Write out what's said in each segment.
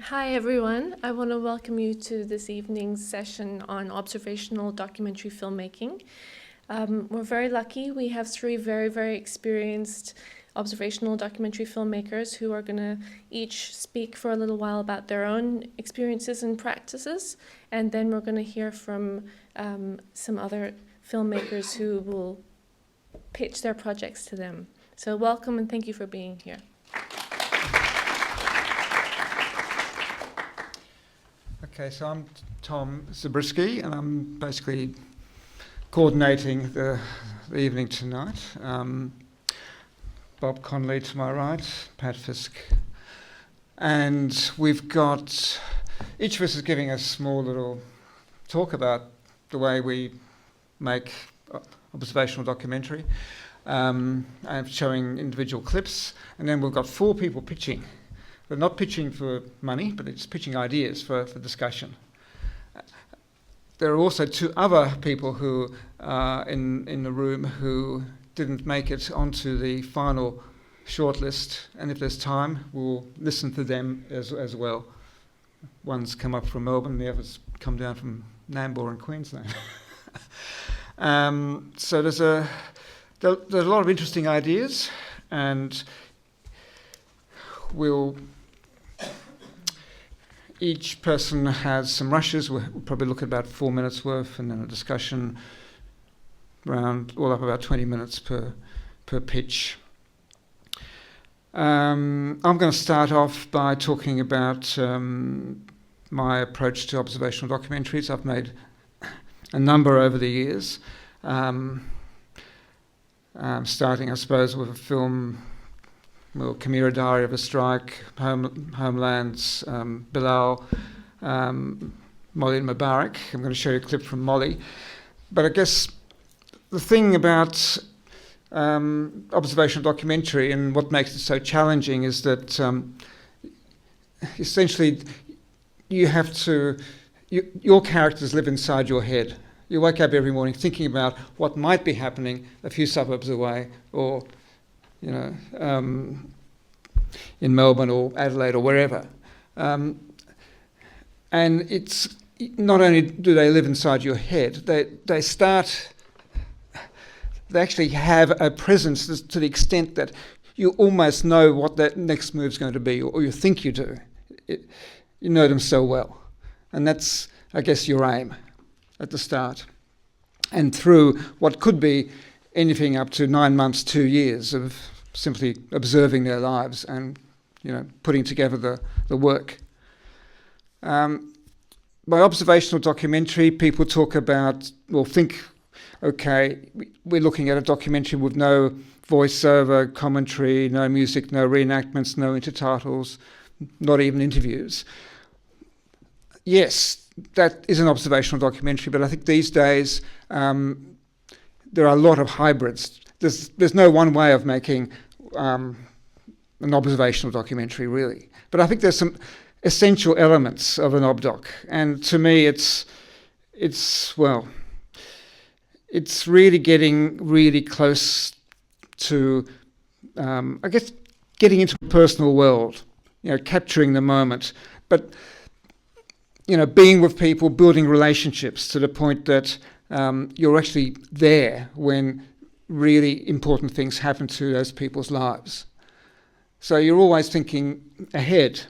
Hi everyone, I want to welcome you to this evening's session on observational documentary filmmaking. We're very lucky. We have three very experienced observational documentary filmmakers who are going to each speak for a little while about their own experiences and practices, and then we're going to hear from some other filmmakers who will pitch their projects to them. So welcome and thank you for being here. Okay, so I'm Tom Zubrycki, and I'm basically coordinating the evening tonight. Bob Connolly to my right, Pat Fiske. And we've got, each of us is giving a small little talk about the way we make observational documentary, and showing individual clips. And then we've got four people pitching. They're not pitching for money, but it's pitching ideas for discussion. There are also two other people who are in the room who didn't make it onto the final shortlist, and if there's time, we'll listen to them as well. One's come up from Melbourne, the other's come down from Nambour in Queensland. So there's a lot of interesting ideas, and each person has some rushes. We'll probably look at about 4 minutes worth, and then a discussion around all up about 20 minutes per pitch. I'm going to start off by talking about my approach to observational documentaries. I've made a number over the years, starting, I suppose, with a film. Well, Camira Diary of a Strike, Homelands, Bilal, Molly and Mobarak. I'm going to show you a clip from Molly. But I guess the thing about observational documentary and what makes it so challenging is that essentially you have to, your characters live inside your head. You wake up every morning thinking about what might be happening a few suburbs away, or in Melbourne or Adelaide or wherever. And it's not only do they live inside your head, they actually have a presence to the extent that you almost know what that next move's going to be, or you think you do. You know them so well. And that's, I guess, your aim at the start. And through what could be anything up to 9 months, 2 years of simply observing their lives and putting together the work. By observational documentary, people talk about, okay, we're looking at a documentary with no voiceover, commentary, no music, no reenactments, no intertitles, not even interviews. Yes, that is an observational documentary, but I think these days there are a lot of hybrids. There's no one way of making an observational documentary, really. But I think there's some essential elements of an obdoc, and to me, it's really getting really close to, I guess, getting into a personal world, capturing the moment, but being with people, building relationships to the point that you're actually there when really important things happen to those people's lives. So you're always thinking ahead.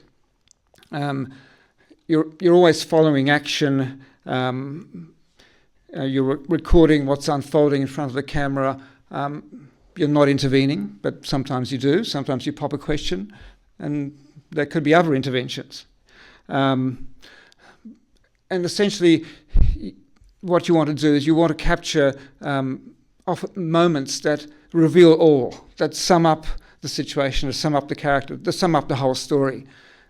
You're always following action. You're recording what's unfolding in front of the camera. You're not intervening, but sometimes you do. Sometimes you pop a question, and there could be other interventions. And essentially, what you want to do is you want to capture moments that reveal all, that sum up the situation, that sum up the character, that sum up the whole story.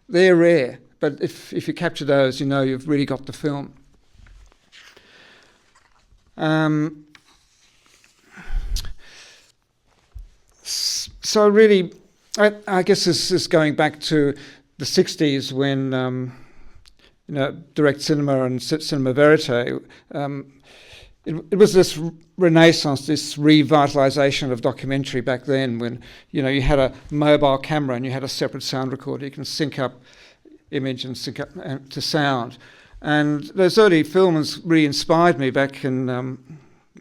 They're rare, but if you capture those, you've really got the film. So really, I guess this is going back to the 60s when direct cinema and cinema verite. It was this renaissance, this revitalisation of documentary back then when, you had a mobile camera and you had a separate sound recorder. You can sync up image and sync up to sound. And those early films really inspired me back in the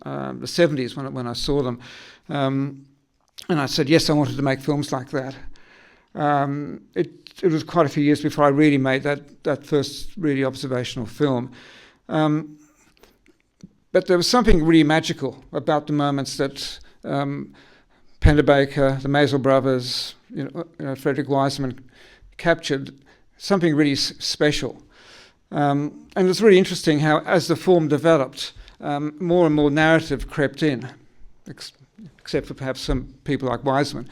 70s when I saw them. And I said, yes, I wanted to make films like that. It was quite a few years before I really made that first really observational film. But there was something really magical about the moments that Pennebaker, the Maisel brothers, Frederick Wiseman captured, something really special. And it's really interesting how, as the form developed, more and more narrative crept in, except for perhaps some people like Wiseman.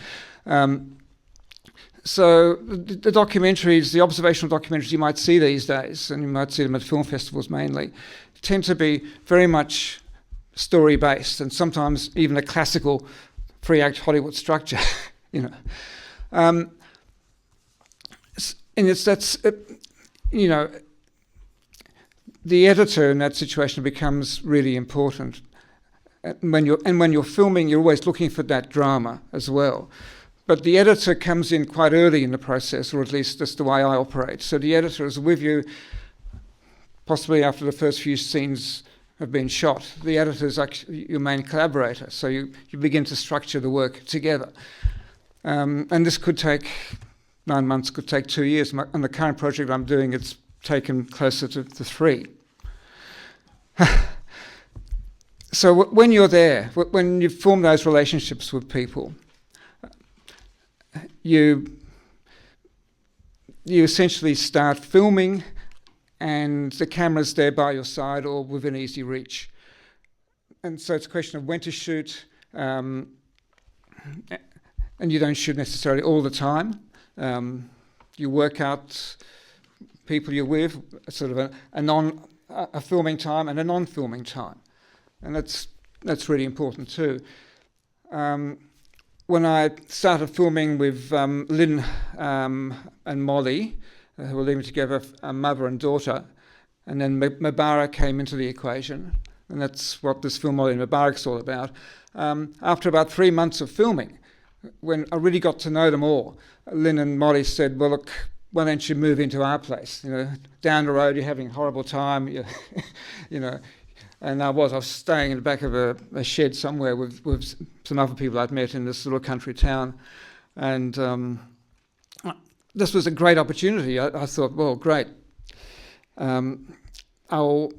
So the documentaries, the observational documentaries you might see these days, and you might see them at film festivals mainly, tend to be very much story-based, and sometimes even a classical three-act Hollywood structure, And the editor in that situation becomes really important. When you're filming, you're always looking for that drama as well. But the editor comes in quite early in the process, or at least that's the way I operate. So the editor is with you possibly after the first few scenes have been shot. The editor is actually your main collaborator, so you begin to structure the work together. And this could take 9 months, could take 2 years. On the current project I'm doing, it's taken closer to 3. So when you're there, when you form those relationships with people, you essentially start filming, and the camera's there by your side or within easy reach. And so it's a question of when to shoot, and you don't shoot necessarily all the time. You work out people you're with, sort of a filming time and a non-filming time. And that's really important too. When I started filming with Lynn and Molly, who were living together, a mother and daughter, and then Mobarak came into the equation, and that's what this film Molly and Mobarak's all about. After about 3 months of filming, when I really got to know them all, Lynn and Molly said, well, look, why don't you move into our place? Down the road, you're having a horrible time, And I was staying in the back of a shed somewhere with some other people I'd met in this little country town. And this was a great opportunity. I thought, well, great. I will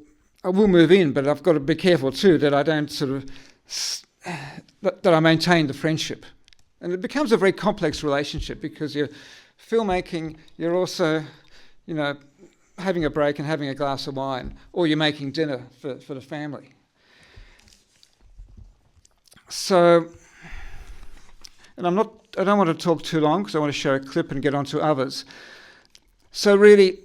move in, but I've got to be careful too that I don't that I maintain the friendship. And it becomes a very complex relationship because you're filmmaking, you're also, having a break and having a glass of wine, or you're making dinner for the family. So, and I don't want to talk too long because I want to show a clip and get on to others. So really,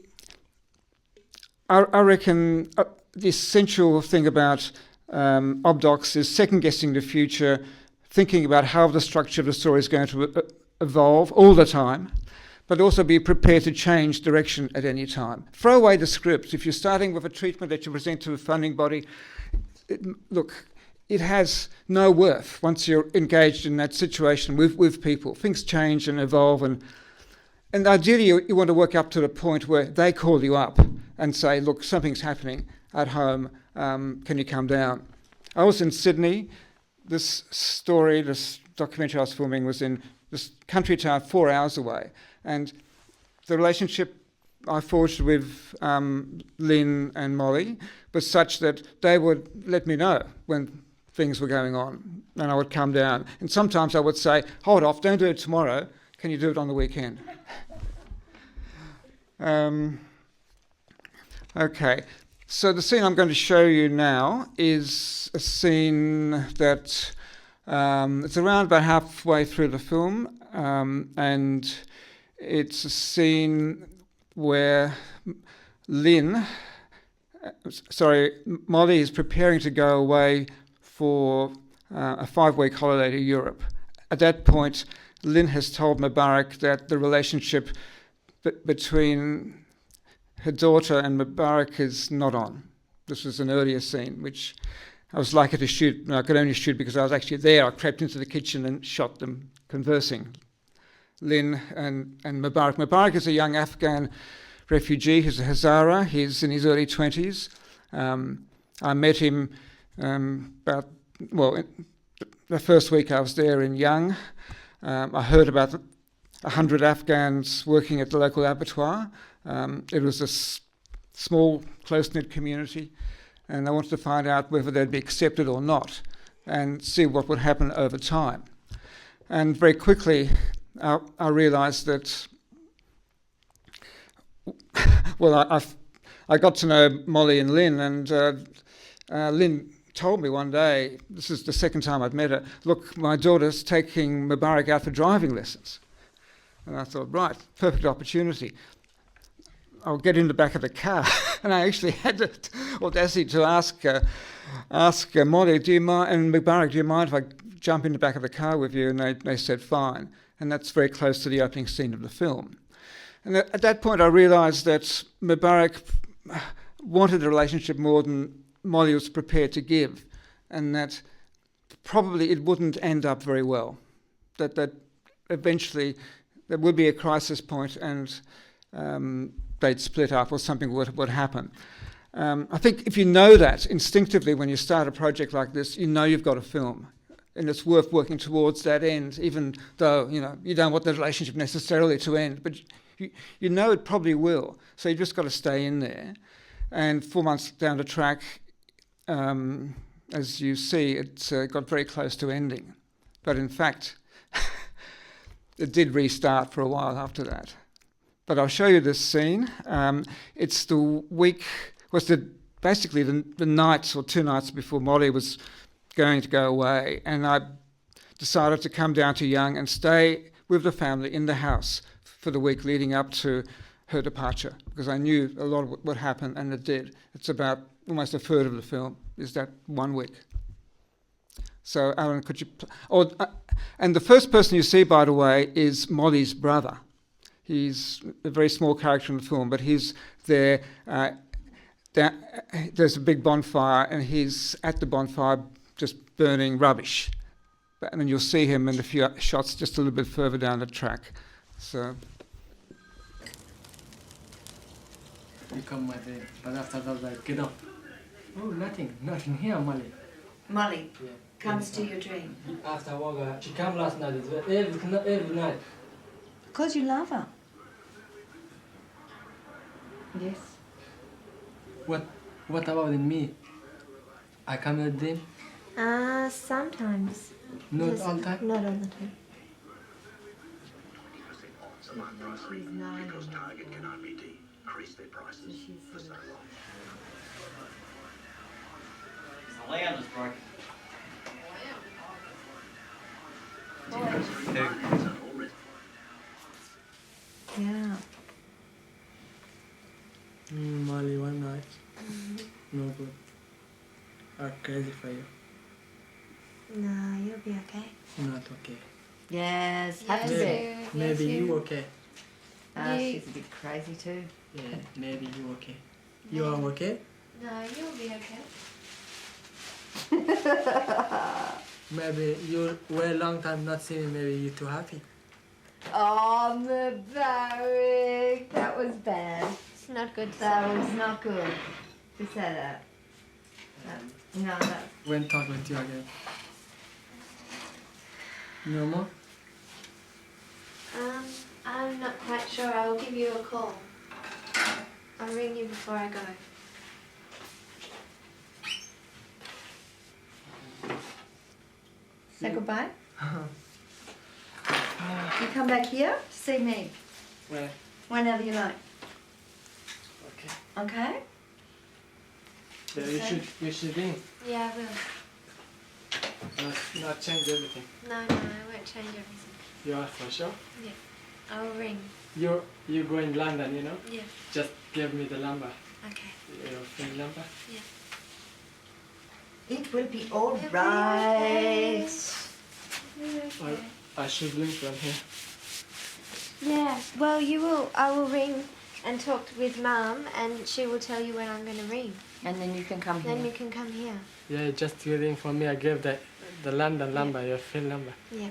I reckon the essential thing about OzDox is second-guessing the future, thinking about how the structure of the story is going to evolve all the time, but also be prepared to change direction at any time. Throw away the script. If you're starting with a treatment that you present to a funding body, it has no worth once you're engaged in that situation with people. Things change and evolve, and ideally you want to work up to the point where they call you up and say, look, something's happening at home, can you come down? I was in Sydney. This documentary I was filming was in this country town 4 hours away. And the relationship I forged with Lynn and Molly was such that they would let me know when things were going on, and I would come down. And sometimes I would say, hold off, don't do it tomorrow, can you do it on the weekend? Okay, so the scene I'm going to show you now is a scene that it's around about halfway through the film, and it's a scene where Molly is preparing to go away for a 5-week holiday to Europe. At that point, Lynn has told Mobarak that the relationship between her daughter and Mobarak is not on. This was an earlier scene, which I was lucky to shoot. I could only shoot because I was actually there. I crept into the kitchen and shot them conversing, Lynn and Mobarak. Mobarak is a young Afghan refugee. He's a Hazara. He's in his early 20s. I met him the first week I was there in Young. I heard about 100 Afghans working at the local abattoir. It was a small, close-knit community, and I wanted to find out whether they'd be accepted or not and see what would happen over time. And very quickly, I realised that, I got to know Molly and Lynn, and Lynn told me one day, this is the second time I'd met her, look, my daughter's taking Mobarak out for driving lessons. And I thought, right, perfect opportunity. I'll get in the back of the car. And I actually had the audacity to ask Molly, do you mind, and Mobarak, do you mind if I jump in the back of the car with you? And they said, fine. And that's very close to the opening scene of the film. And at that point, I realised that Mobarak wanted a relationship more than Molly was prepared to give, and that probably it wouldn't end up very well. That eventually there would be a crisis point, and they'd split up, or something would happen. I think if you know that instinctively when you start a project like this, you know you've got a film, and it's worth working towards that end, even though you don't want the relationship necessarily to end, but you know it probably will. So you've just got to stay in there. And 4 months down the track, as you see, it got very close to ending. But in fact, it did restart for a while after that. But I'll show you this scene. It's the week, basically the nights or 2 nights before Molly was going to go away. And I decided to come down to Young and stay with the family in the house for the week leading up to her departure, because I knew a lot of what would happen, and it did. It's about almost a third of the film is that 1 week. So, Alan, could you... and the first person you see, by the way, is Molly's brother. He's a very small character in the film, but he's there. There's a big bonfire, and he's at the bonfire just burning rubbish. And then you'll see him in a few shots just a little bit further down the track. So... You come my day, but after that, like, get up. Oh, nothing here, Molly. Molly comes to your dream. After a while, she came last night, every night. Because you love her. Yes. What about in me? I come in a dream? Sometimes. Not Just all time? Not all the time. She's 9. Target cannot be decreased their prices for so long. The layout is broken. Yeah. Molly, one night. No good. I'm crazy for you. No, you'll be okay. Not okay. Yes, have to Maybe, be. maybe you okay. She's a bit crazy too. Yeah, maybe you okay. You are okay? No, you'll be okay. Maybe you were a long time not seeing me, maybe you're too happy. Oh, Mobarak, that was bad. It's not good. That was not good. Who said that? No, that. When talk with you again. No more? I'm not quite sure. I'll give you a call. I'll ring you before I go. Say goodbye. You come back here to see me Where? whenever you like. Okay. Okay? Yeah, you should ring. Yeah, I will. Not change everything. No, I won't change everything. You are for sure? Yeah. I'll ring. You go in London, you know? Yeah. Just give me the number. Okay. Your phone number. Yeah. It will be all It'll be right. Okay. I should ring from here. Yeah. Well, you will. I will ring and talk with Mum, and she will tell you when I'm going to ring. And then you can come here. Then you can come here. Yeah, just you ring for me. I give the London number, your phone number. Yeah.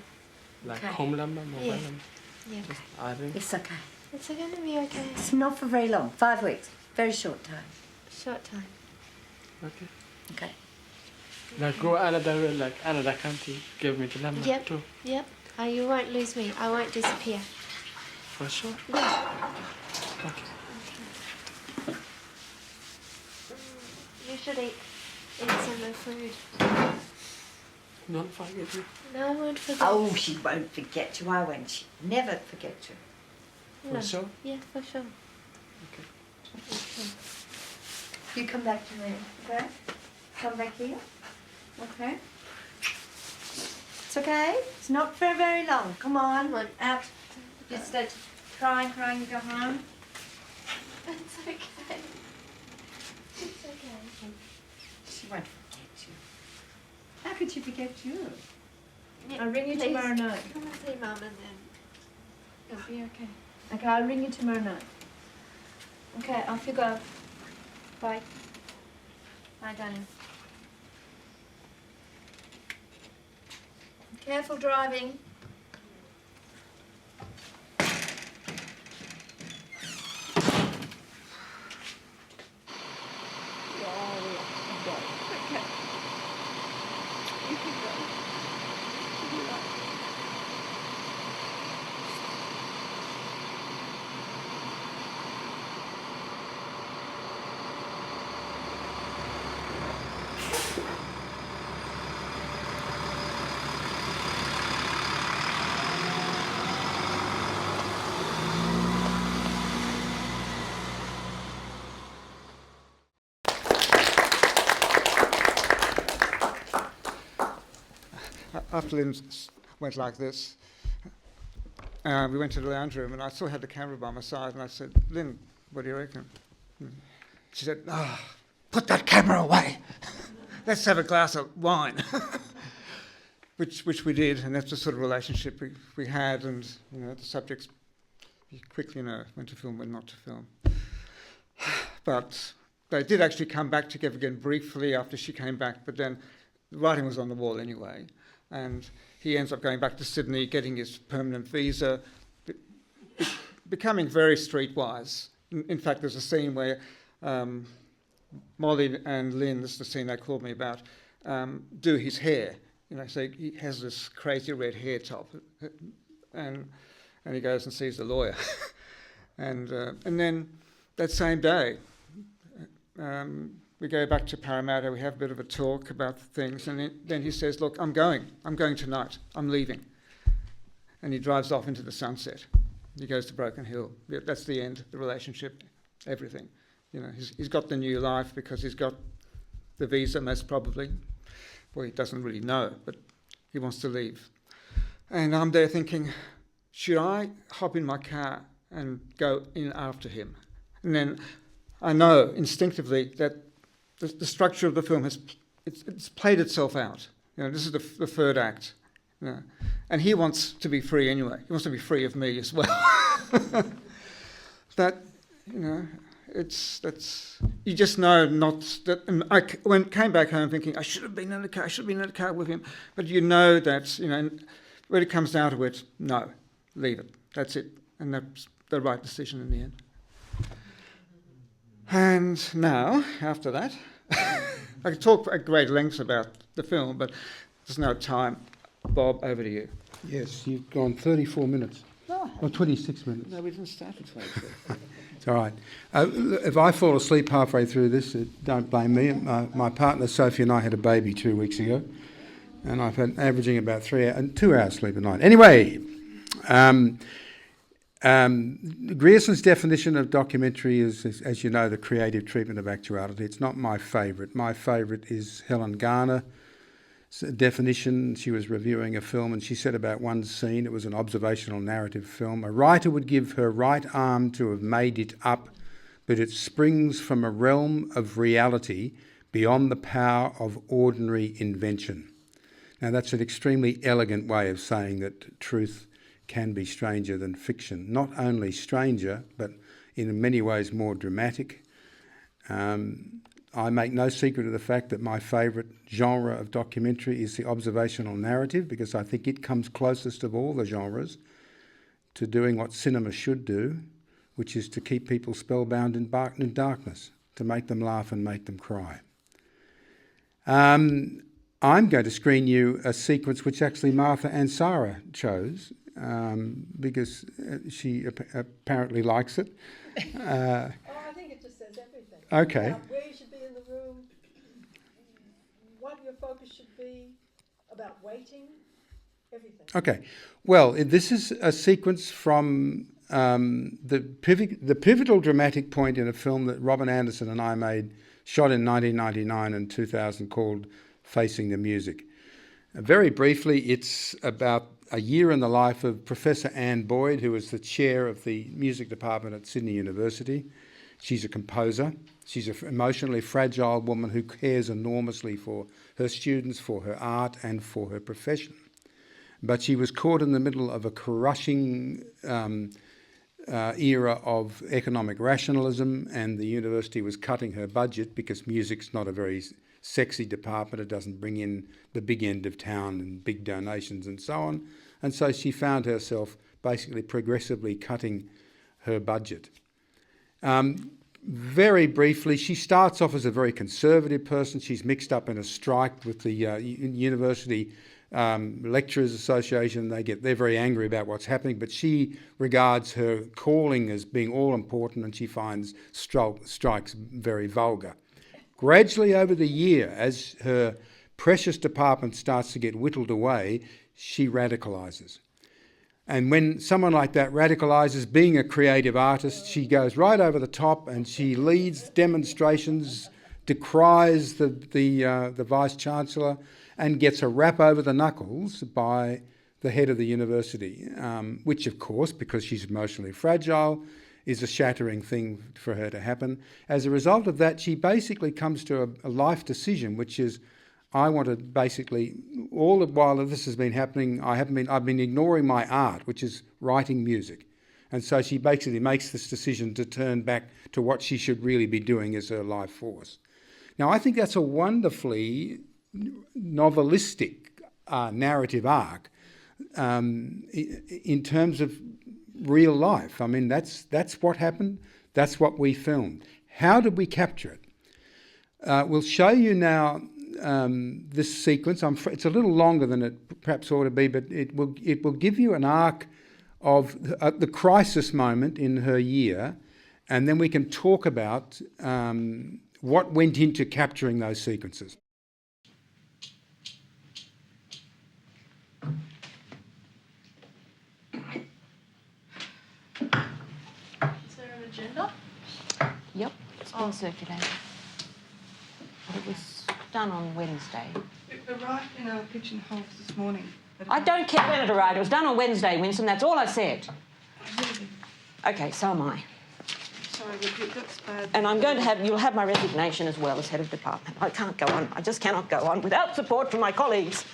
Like Okay. home number, mobile Yeah. number. Yeah. I ring. It's okay. It's going to be okay. It's not for very long. 5 weeks. Very short time. Short time. Okay. Okay. Like go another country, give me the number Yep. too. Yep. You won't lose me. I won't disappear. For sure. Yeah. Okay. You should eat some of the food. Don't forget me. No, I won't forget. Oh, she won't forget you. I won't. She never forget you. No. For sure? Yeah, for sure. Okay. Okay. You come back to me, okay? Come back here. Okay? It's okay? It's not for very long. Come on. Come on. Out. You start crying, you go home. It's okay. It's okay. She won't forget you. How could she forget you? Yeah, I'll ring you please tomorrow night. Come and see Mum and then it'll be okay. Okay, I'll ring you tomorrow night. Okay, off you go. Bye. Bye, darling. Careful driving. After Lynn went like this, we went to the lounge room and I still had the camera by my side and I said, Lynn, what do you reckon? She said, put that camera away. Let's have a glass of wine. which we did, and that's the sort of relationship we had, and the subjects, you quickly know when to film, when not to film. But they did actually come back together again briefly after she came back, but then the writing was on the wall anyway. And he ends up going back to Sydney, getting his permanent visa, becoming very streetwise. In fact, there's a scene where Molly and Lynn, this is the scene they called me about, do his hair. So he has this crazy red hair top, and he goes and sees the lawyer. and then that same day, we go back to Parramatta, we have a bit of a talk about things, and then he says, look, I'm going tonight, I'm leaving. And he drives off into the sunset. He goes to Broken Hill. That's the end, the relationship, everything. He's got the new life because he's got the visa, most probably. Well, he doesn't really know, but he wants to leave. And I'm there thinking, should I hop in my car and go in after him? And then I know instinctively that the structure of the film it's played itself out. This is the third act. And he wants to be free anyway. He wants to be free of me as well. That's you just know not that. And I came back home thinking I should have been in the car with him. But you know that when it comes down to it, no, leave it. That's it, and that's the right decision in the end. And now, after that, I could talk at great lengths about the film, but there's no time. Bob, over to you. Yes, you've gone 34 minutes. No. Or 26 minutes. No, we didn't start at 26. It's all right. If I fall asleep halfway through this, don't blame me. My partner Sophie and I had a baby 2 weeks ago, and I've been averaging about 2 hours sleep a night. Anyway, Grierson's definition of documentary is, as you know, the creative treatment of actuality. It's not my favourite. My favourite is Helen Garner's definition. She was reviewing a film and she said about one scene, it was an observational narrative film, a writer would give her right arm to have made it up, but it springs from a realm of reality beyond the power of ordinary invention. Now that's an extremely elegant way of saying that truth can be stranger than fiction. Not only stranger, but in many ways more dramatic. I make no secret of the fact that my favourite genre of documentary is the observational narrative, because I think it comes closest of all the genres to doing what cinema should do. which is to keep people spellbound in darkness, to make them laugh and make them cry. I'm going to screen you a sequence which actually Martha and Sarah chose because she apparently likes it. I think it just says everything. Okay. About where you should be in the room, what your focus should be, about waiting, everything. Okay. Well, this is a sequence from the pivotal dramatic point in a film that Robin Anderson and I made, shot in 1999 and 2000, called Facing the Music. Very briefly, it's about a year in the life of Professor Anne Boyd, who is the chair of the music department at Sydney University. She's a composer. She's an emotionally fragile woman who cares enormously for her students, for her art, and for her profession. But she was caught in the middle of a crushing era of economic rationalism, and the university was cutting her budget because music's not a very sexy department. It doesn't bring in the big end of town and big donations and so on. And so she found herself basically progressively cutting her budget. Very briefly, she starts off as a very conservative person. She's mixed up in a strike with the University Lecturers Association. They're very angry about what's happening, but she regards her calling as being all important, and she finds strikes very vulgar. Gradually over the year, as her precious department starts to get whittled away, she radicalises. And when someone like that radicalises, being a creative artist, she goes right over the top and she leads demonstrations, decries the Vice-Chancellor, and gets a rap over the knuckles by the head of the university, which of course, because she's emotionally fragile, is a shattering thing for her to happen. As a result of that, she basically comes to a life decision, which is, I want to basically, all the while that this has been happening, I've been ignoring my art, which is writing music. And so she basically makes this decision to turn back to what she should really be doing as her life force. Now, I think that's a wonderfully novelistic narrative arc in terms of real life. I mean, that's what happened. That's what we filmed. How did we capture it? We'll show you now this sequence. It's a little longer than it perhaps ought to be, but it will give you an arc of the crisis moment in her year, and then we can talk about what went into capturing those sequences. Is there an agenda? Yep, it's been circulated. It was done on Wednesday. It arrived in our pigeonholes this morning. I don't care when it arrived. It was done on Wednesday, Winston. That's all I said. Really? Okay, so am I. Sorry, but it looks bad. And I'm going to you'll have my resignation as well as head of department. I can't go on. I just cannot go on without support from my colleagues.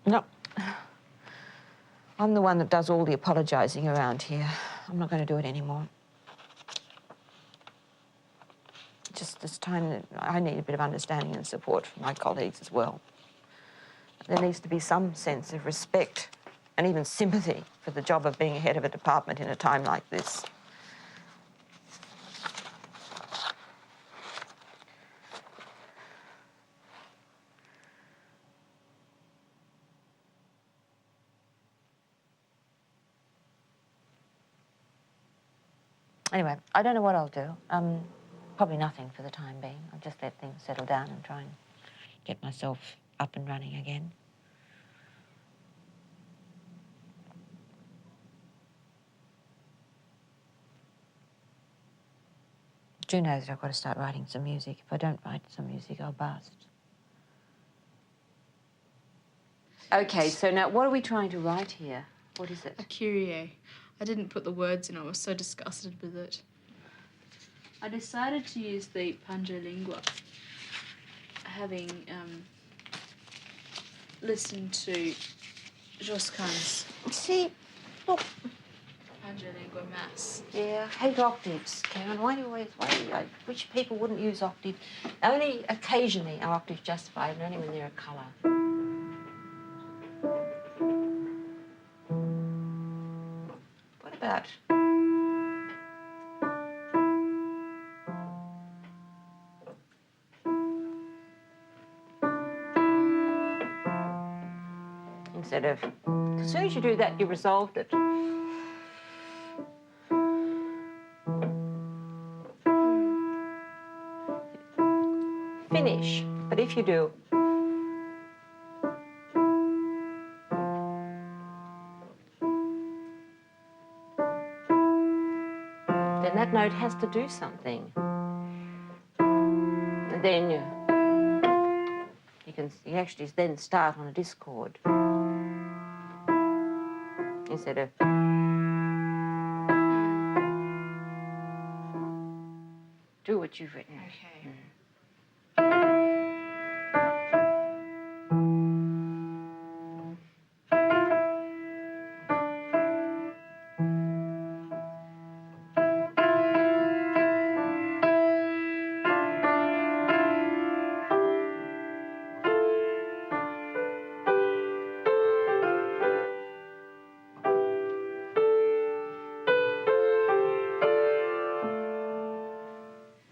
No. I'm the one that does all the apologising around here. I'm not going to do it anymore. Just this time that I need a bit of understanding and support from my colleagues as well. There needs to be some sense of respect and even sympathy for the job of being head of a department in a time like this. Anyway, I don't know what I'll do. Probably nothing for the time being. I'll just let things settle down and try and get myself up and running again. Do know that I've got to start writing some music. If I don't write some music, I'll bust. Okay, so now what are we trying to write here? What is it? A Kyrie. I didn't put the words in. I was so disgusted with it. I decided to use the Panjalingua, having listened to Josquin's. See, look, Panjalingua Mass. Yeah, I hate octaves, Karen. Why I wish people wouldn't use octave. Only occasionally are octaves justified, and only when they're a colour. What about... Instead of... As soon as you do that, you resolved it. Finish. But if you do... then that note has to do something. And then you actually then start on a discord. Instead of... do what you've written. Okay.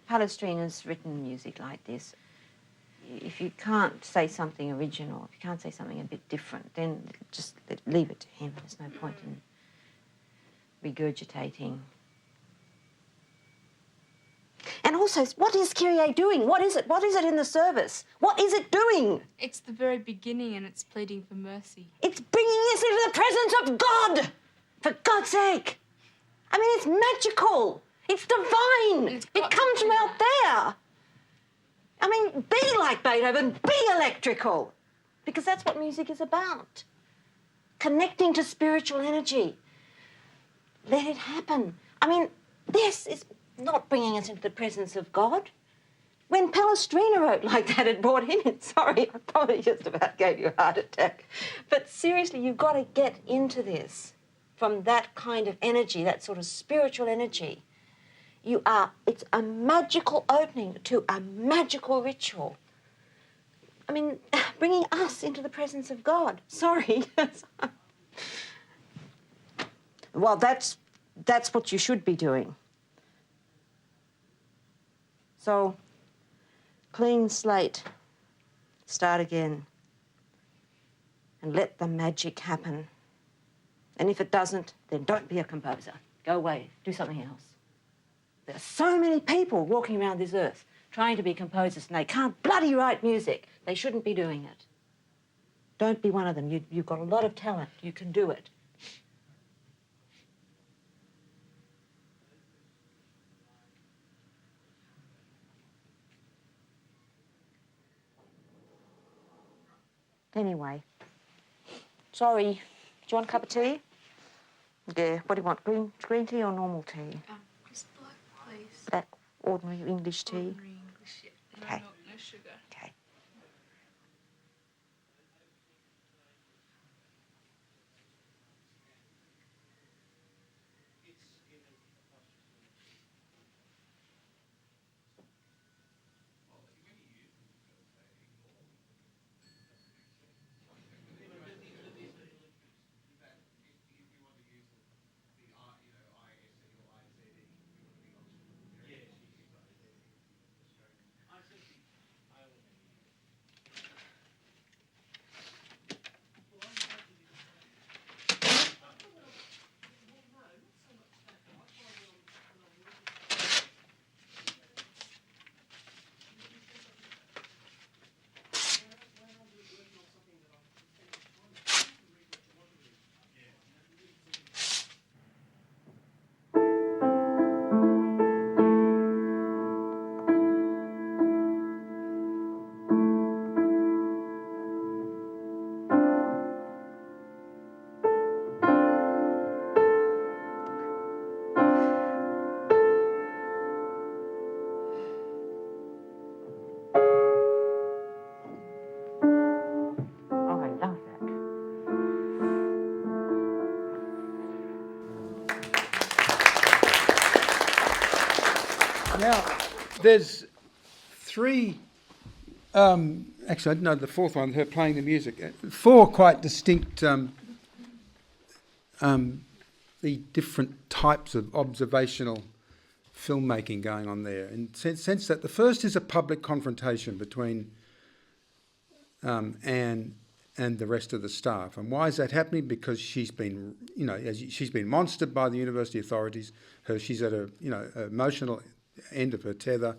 Palestrina's written music like this. If you can't say something original, if you can't say something a bit different, then just leave it to him. There's no point in regurgitating. And also, what is Kyrie doing? What is it? What is it in the service? What is it doing? It's the very beginning and it's pleading for mercy. It's bringing us into the presence of God! For God's sake! I mean, it's magical. It's divine. It comes from out there. I mean, be like Beethoven, be electrical. Because that's what music is about. Connecting to spiritual energy. Let it happen. I mean, this is not bringing us into the presence of God. When Palestrina wrote like that, it brought him in. Sorry, I probably just about gave you a heart attack. But seriously, you've got to get into this from that kind of energy, that sort of spiritual energy. It's a magical opening to a magical ritual. I mean, bringing us into the presence of God. Sorry. Well, that's what you should be doing. So, clean slate, start again, and let the magic happen. And if it doesn't, then don't be a composer. Go away, do something else. There are so many people walking around this earth trying to be composers and they can't bloody write music. They shouldn't be doing it. Don't be one of them. You've got a lot of talent. You can do it. Anyway, sorry. Do you want a cup of tea? Yeah. What do you want? Green tea or normal tea? Just black, please. Black, ordinary English tea? Ordinary English, yeah. No Okay. milk, no sugar. Okay. there's three. Actually, no, the fourth one, her playing the music. Four quite distinct, the different types of observational filmmaking going on there. In the sense that the first is a public confrontation between Anne and the rest of the staff. And why is that happening? Because she's been, she's been monstered by the university authorities. She's at a, emotional end of her tether,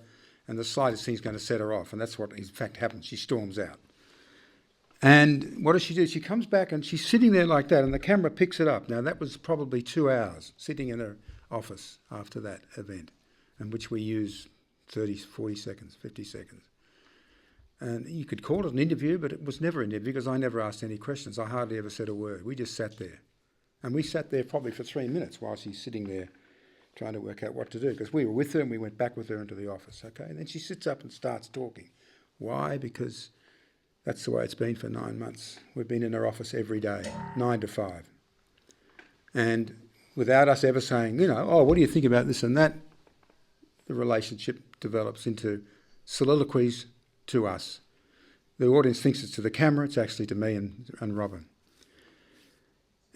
and the slightest thing's going to set her off. And that's what, in fact, happens. She storms out. And what does she do? She comes back and she's sitting there like that, and the camera picks it up. Now, that was probably 2 hours sitting in her office after that event, in which we use 30, 40 seconds, 50 seconds. And you could call it an interview, but it was never an interview because I never asked any questions. I hardly ever said a word. We just sat there. And we sat there probably for 3 minutes while she's sitting there trying to work out what to do, because we were with her and we went back with her into the office, okay? And then she sits up and starts talking. Why? Because that's the way it's been for 9 months. We've been in her office every day, 9 to 5. And without us ever saying, oh, what do you think about this and that, the relationship develops into soliloquies to us. The audience thinks it's to the camera, it's actually to me and Robin.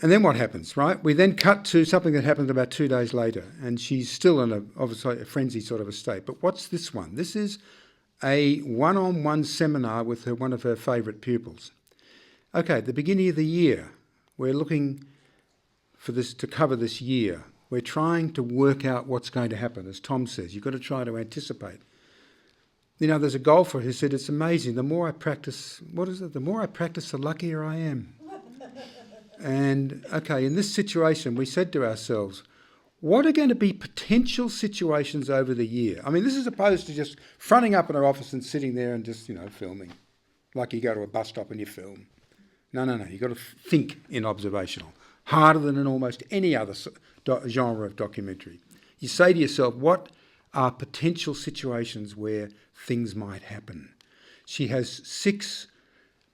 And then what happens, right? We then cut to something that happened about 2 days later, and she's still in obviously a frenzied sort of a state. But what's this one? This is a one-on-one seminar with one of her favourite pupils. Okay, at the beginning of the year, we're looking for this to cover this year. We're trying to work out what's going to happen. As Tom says, you've got to try to anticipate. There's a golfer who said, it's amazing, the more I practice, the more I practice, the luckier I am. And, okay, in this situation, we said to ourselves, what are going to be potential situations over the year? I mean, this is opposed to just fronting up in our office and sitting there and just, filming. Like you go to a bus stop and you film. No. You've got to think in observational. Harder than in almost any other genre of documentary. You say to yourself, what are potential situations where things might happen? She has 6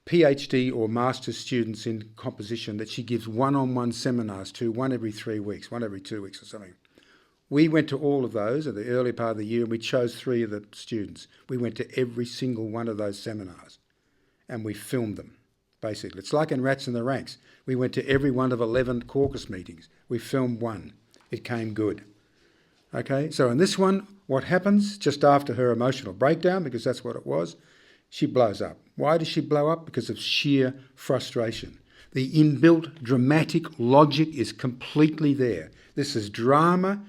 PhD or master's students in composition that she gives one-on-one seminars to, one every 3 weeks, one every 2 weeks or something. We went to all of those at the early part of the year, and we chose 3 of the students. We went to every single one of those seminars and we filmed them, basically. It's like in Rats in the Ranks. We went to every one of 11 caucus meetings. We filmed one. It came good. Okay, so in this one, what happens just after her emotional breakdown, because that's what it was, she blows up. Why does she blow up? Because of sheer frustration. The inbuilt dramatic logic is completely there. This is drama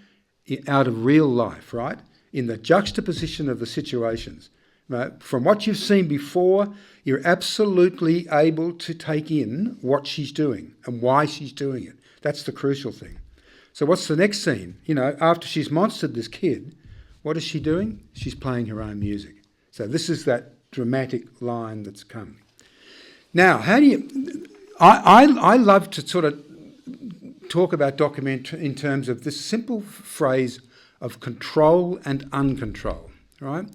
out of real life, right? In the juxtaposition of the situations. From what you've seen before, you're absolutely able to take in what she's doing and why she's doing it. That's the crucial thing. So what's the next scene? After she's monstered this kid, what is she doing? She's playing her own music. So this is that dramatic line that's come. Now, how do you... I love to sort of talk about documentary in terms of this simple phrase of control and uncontrol, right?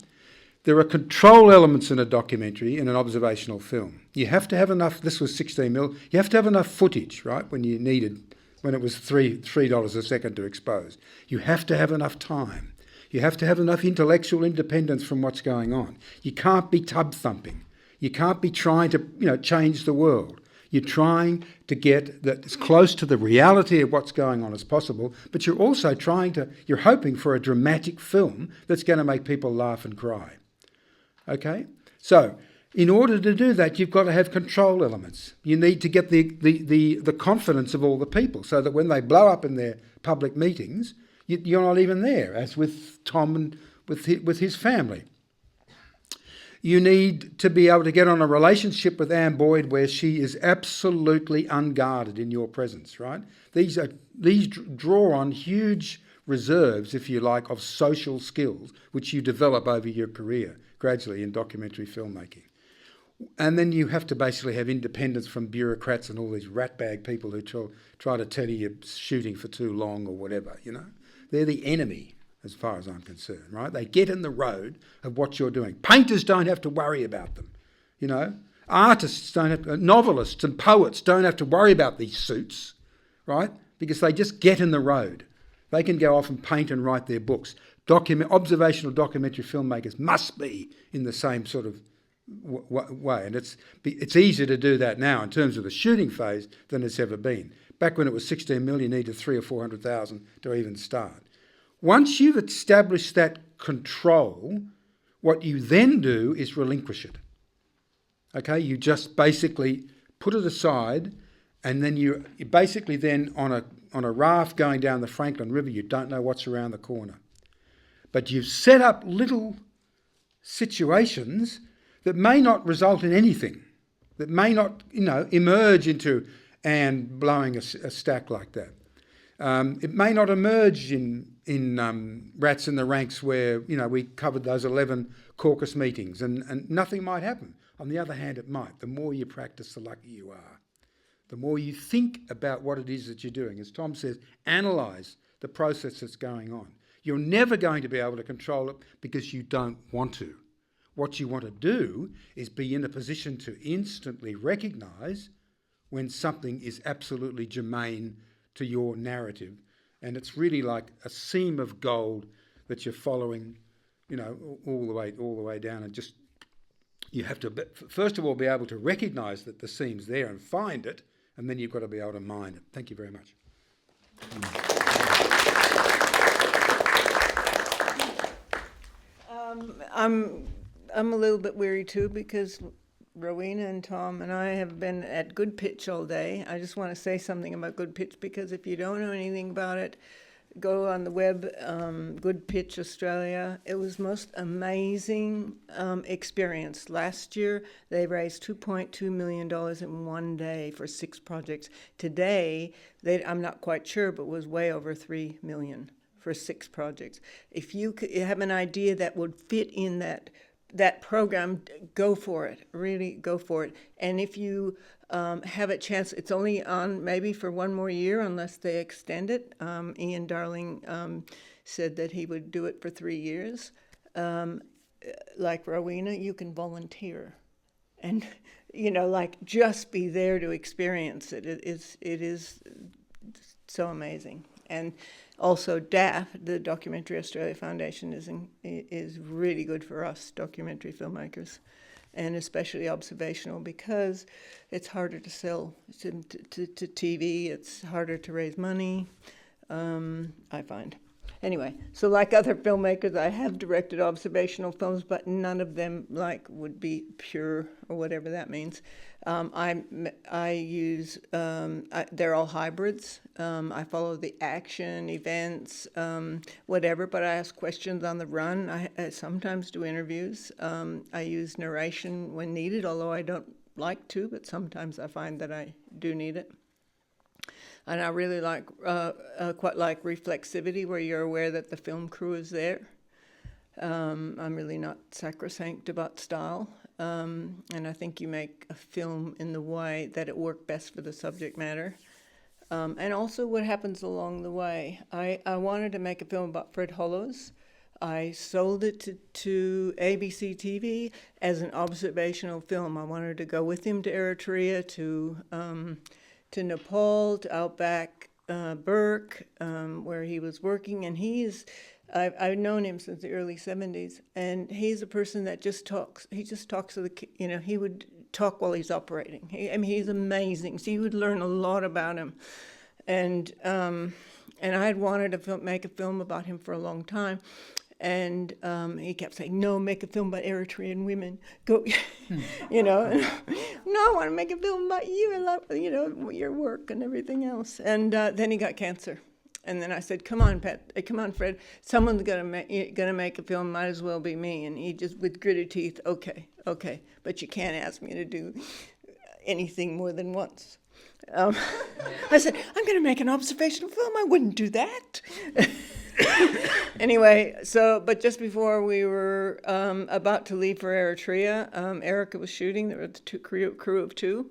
There are control elements in a documentary, in an observational film. You have to have enough... This was 16 mil. You have to have enough footage, right, when it was $3 a second to expose. You have to have enough time. You have to have enough intellectual independence from what's going on. You can't be tub thumping. You can't be trying to, change the world. You're trying to get that as close to the reality of what's going on as possible, but you're also you're hoping for a dramatic film that's going to make people laugh and cry. Okay? So, in order to do that, you've got to have control elements. You need to get the confidence of all the people so that when they blow up in their public meetings, you're not even there, as with Tom and with his family. You need to be able to get on a relationship with Anne Boyd where she is absolutely unguarded in your presence, right? These draw on huge reserves, if you like, of social skills, which you develop over your career gradually in documentary filmmaking. And then you have to basically have independence from bureaucrats and all these ratbag people who try to tell you you're shooting for too long or whatever, They're the enemy, as far as I'm concerned, right? They get in the road of what you're doing. Painters don't have to worry about them, Artists don't have to, novelists and poets don't have to worry about these suits, right? Because they just get in the road. They can go off and paint and write their books. observational documentary filmmakers must be in the same sort of way. And it's easier to do that now in terms of the shooting phase than it's ever been. Back when it was 16 million, you needed 300,000 or 400,000 to even start. Once you've established that control, what you then do is relinquish it. Okay, you just basically put it aside, and then you basically then on a raft going down the Franklin River, you don't know what's around the corner. But you've set up little situations that may not result in anything, that may not, emerge into and blowing a stack like that. It may not emerge in Rats in the Ranks where, we covered those 11 caucus meetings and nothing might happen. On the other hand, it might. The more you practice, the luckier you are. The more you think about what it is that you're doing. As Tom says, analyse the process that's going on. You're never going to be able to control it because you don't want to. What you want to do is be in a position to instantly recognise when something is absolutely germane to your narrative. And it's really like a seam of gold that you're following, all the way down. And just, you have to, first of all, be able to recognise that the seam's there and find it, and then you've got to be able to mine it. Thank you very much. I'm a little bit weary too because Rowena and Tom and I have been at Good Pitch all day. I just want to say something about Good Pitch because if you don't know anything about it, go on the web, Good Pitch Australia. It was most amazing experience. Last year, they raised $2.2 million in one day for 6 projects. Today, I'm not quite sure, but was way over $3 million for 6 projects. If you have an idea that would fit in that program, go for it. Really go for it. And if you have a chance, it's only on maybe for 1 more year unless they extend it. Ian Darling said that he would do it for 3 years. Like Rowena, you can volunteer and, just be there to experience it. It is so amazing. And also DAF, the Documentary Australia Foundation, is really good for us documentary filmmakers, and especially observational, because it's harder to sell to TV, it's harder to raise money, I find. Anyway, so like other filmmakers, I have directed observational films, but none of them would be pure or whatever that means. I use, they're all hybrids. I follow the action, events, whatever, but I ask questions on the run. I sometimes do interviews. I use narration when needed, although I don't like to, but sometimes I find that I do need it. And I really quite like reflexivity, where you're aware that the film crew is there. I'm really not sacrosanct about style. And I think you make a film in the way that it worked best for the subject matter. And also what happens along the way. I wanted to make a film about Fred Hollows. I sold it to ABC TV as an observational film. I wanted to go with him to Eritrea, to Nepal, to Outback Burke, where he was working, and I've known him since the early 70s, and he's a person that just talks. He just talks to he would talk while he's operating. He's amazing. So you would learn a lot about him, and I had wanted to make a film about him for a long time. And he kept saying, no, make a film about Eritrean women. Go, No, I want to make a film about you. I love, your work and everything else. And then he got cancer. And then I said, come on, Fred. Someone's gonna make a film. Might as well be me. And he just, with gritted teeth, okay. But you can't ask me to do anything more than once. I said, I'm going to make an observational film. I wouldn't do that. Anyway, but just before we were about to leave for Eritrea, Erica was shooting. There were the crew of 2.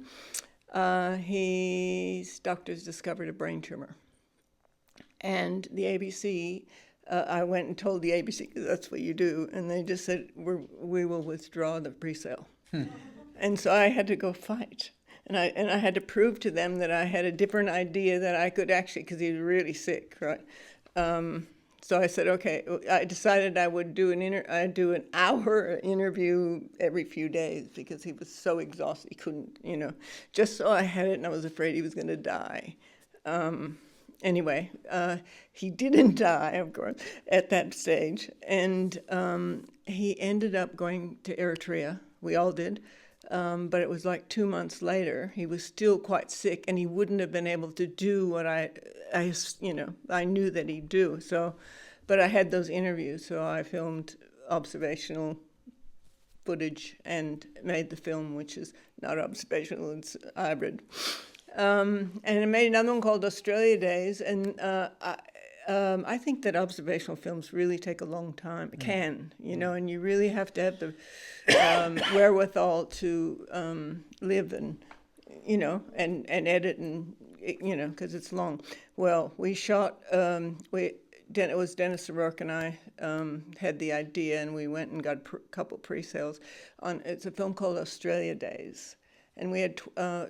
His doctors discovered a brain tumor. And the ABC, I went and told the ABC, that's what you do. And they just said, we will withdraw the pre-sale. And so I had to go fight. And I had to prove to them that I had a different idea that I could actually, because he was really sick, right? So I said, okay, I decided I would do I'd do an hour interview every few days because he was so exhausted. He couldn't, just so I had it, and I was afraid he was going to die. Anyway, he didn't die, of course, at that stage. And he ended up going to Eritrea. We all did. But it was like 2 months later. He was still quite sick, and he wouldn't have been able to do what I knew that he'd do. So, but I had those interviews, so I filmed observational footage and made the film, which is not observational, it's hybrid. And I made another one called Australia Days, and I think that observational films really take a long time. It can, and you really have to have the wherewithal to live and, and edit and, because it's long. Well, we shot, it was Dennis O'Rourke and I had the idea, and we went and got a couple pre-sales on, it's a film called Australia Days. And we had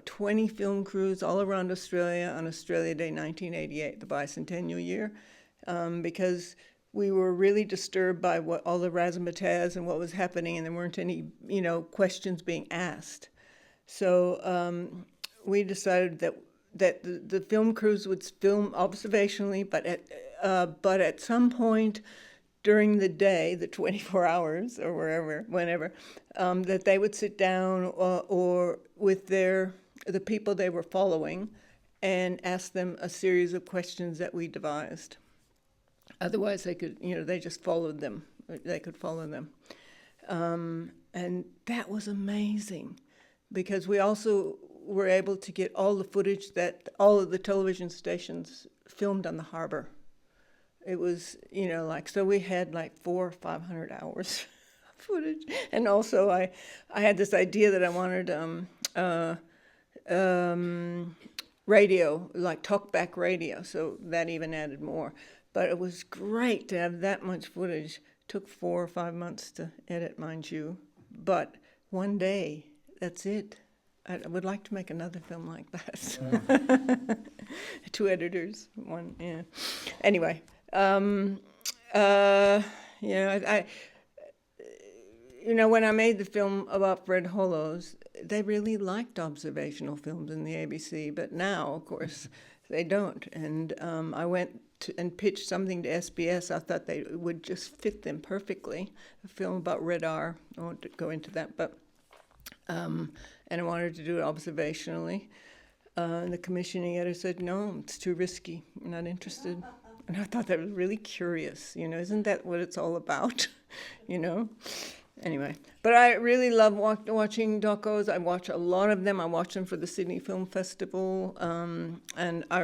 20 film crews all around Australia on Australia Day 1988, the bicentennial year, because we were really disturbed by all the razzmatazz and what was happening, and there weren't any, questions being asked. So we decided that the film crews would film observationally, but at some point during the day, the 24 hours or whenever, that they would sit down or with the people they were following and ask them a series of questions that we devised. Otherwise, they could, they just followed them. They could follow them. And that was amazing because we also were able to get all the footage that all of the television stations filmed on the harbor. It was, so we had 400 or 500 hours of footage. And also I had this idea that I wanted radio, talkback radio, so that even added more. But it was great to have that much footage. Took 4 or 5 months to edit, mind you. But one day, that's it. I would like to make another film like that. 2 editors, 1, yeah. Anyway. When I made the film about Fred Hollows, they really liked observational films in the ABC, but now, of course, they don't. And I went and pitched something to SBS. I thought they would just fit them perfectly. A film about radar. I won't go into that, but and I wanted to do it observationally. And the commissioning editor said, "No, it's too risky. I'm not interested." And I thought that was really curious, isn't that what it's all about, Anyway, but I really love watching docos. I watch a lot of them. I watch them for the Sydney Film Festival, and I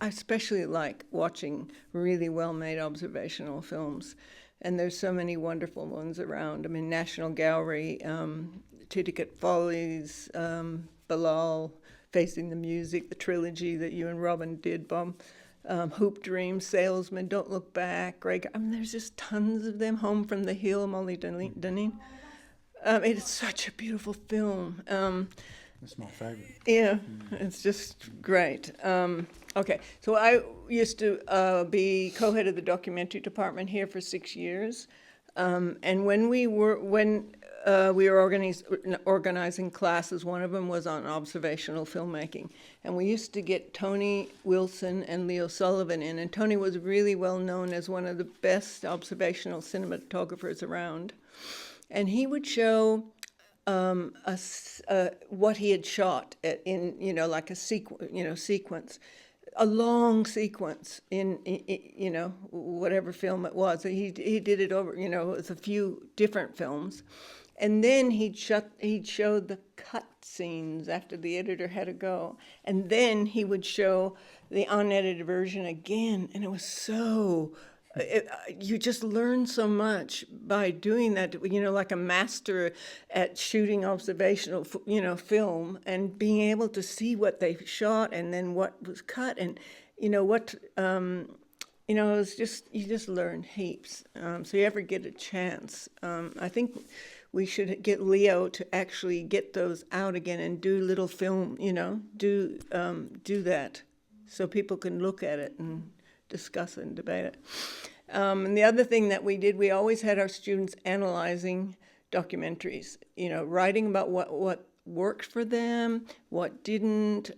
especially like watching really well-made observational films. And there's so many wonderful ones around. I mean, National Gallery, Titicut Follies, Bilal, Facing the Music, the trilogy that you and Robin did, Bob. Hoop Dream, Salesman, Don't Look Back, Greg. There's just tons of them. Home from the Hill, Molly Dunning. It's such a beautiful film. That's my favourite. Yeah, it's just great. Okay, so I used to be co-head of the documentary department here for 6 years, and when we were organizing classes, one of them was on observational filmmaking. And we used to get Tony Wilson and Leo Sullivan in. And Tony was really well known as one of the best observational cinematographers around. And he would show what he had shot in a sequence. A long sequence in whatever film it was. He did it over, it was a few different films. And then he'd show the cut scenes after the editor had to go. And then he would show the unedited version again. And it was so, you just learn so much by doing that, like a master at shooting observational, film and being able to see what they shot and then what was cut and, it was just, you just learn heaps. So you ever get a chance. I think we should get Leo to actually get those out again and do little film, do that so people can look at it and discuss it and debate it. And the other thing that we did, we always had our students analyzing documentaries, you know, writing about what worked for them, what didn't,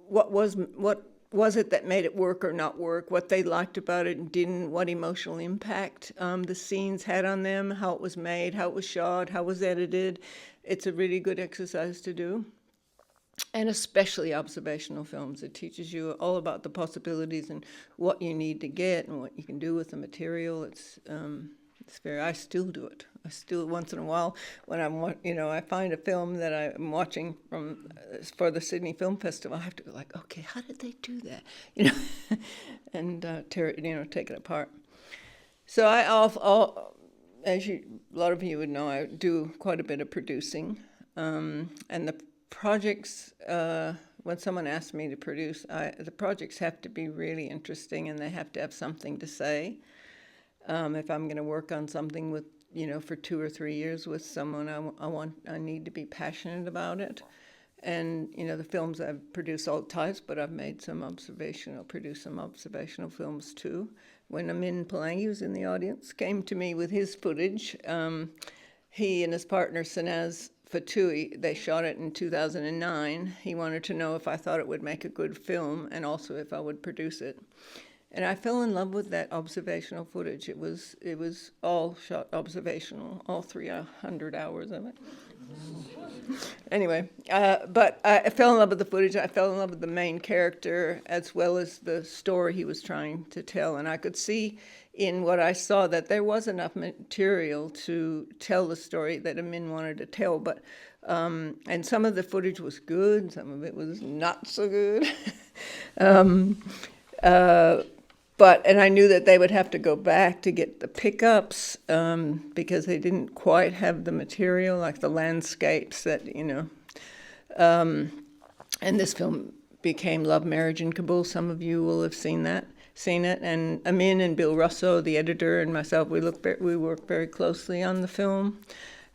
what was it that made it work or not work, what they liked about it and didn't, what emotional impact the scenes had on them, how it was made, how it was shot, how it was edited. It's a really good exercise to do. And especially observational films. It teaches you all about the possibilities and what you need to get and what you can do with the material. It's very, I still do it. I still, once in a while, when I find a film that I'm watching for the Sydney Film Festival, I have to go like, okay, how did they do that? You know, and tear it, take it apart. So as a lot of you would know, I do quite a bit of producing, and the projects, when someone asks me to produce, the projects have to be really interesting and they have to have something to say. If I'm going to work on something with, for 2 or 3 years with someone, I need to be passionate about it. And, the films I've produced all types, but I've made produced some observational films too. When Amin Palangi, who's in the audience, came to me with his footage, he and his partner Sanaz Fatui, they shot it in 2009. He wanted to know if I thought it would make a good film and also if I would produce it. And I fell in love with that observational footage. It was all shot observational, all 300 hours of it. Anyway, but I fell in love with the footage. I fell in love with the main character as well as the story he was trying to tell. And I could see in what I saw that there was enough material to tell the story that Amin wanted to tell. But and some of the footage was good, some of it was not so good. And I knew that they would have to go back to get the pickups because they didn't quite have the material, like the landscapes that, and this film became Love, Marriage in Kabul. Some of you will have seen it. And Amin and Bill Russo, the editor, and myself, we worked very closely on the film.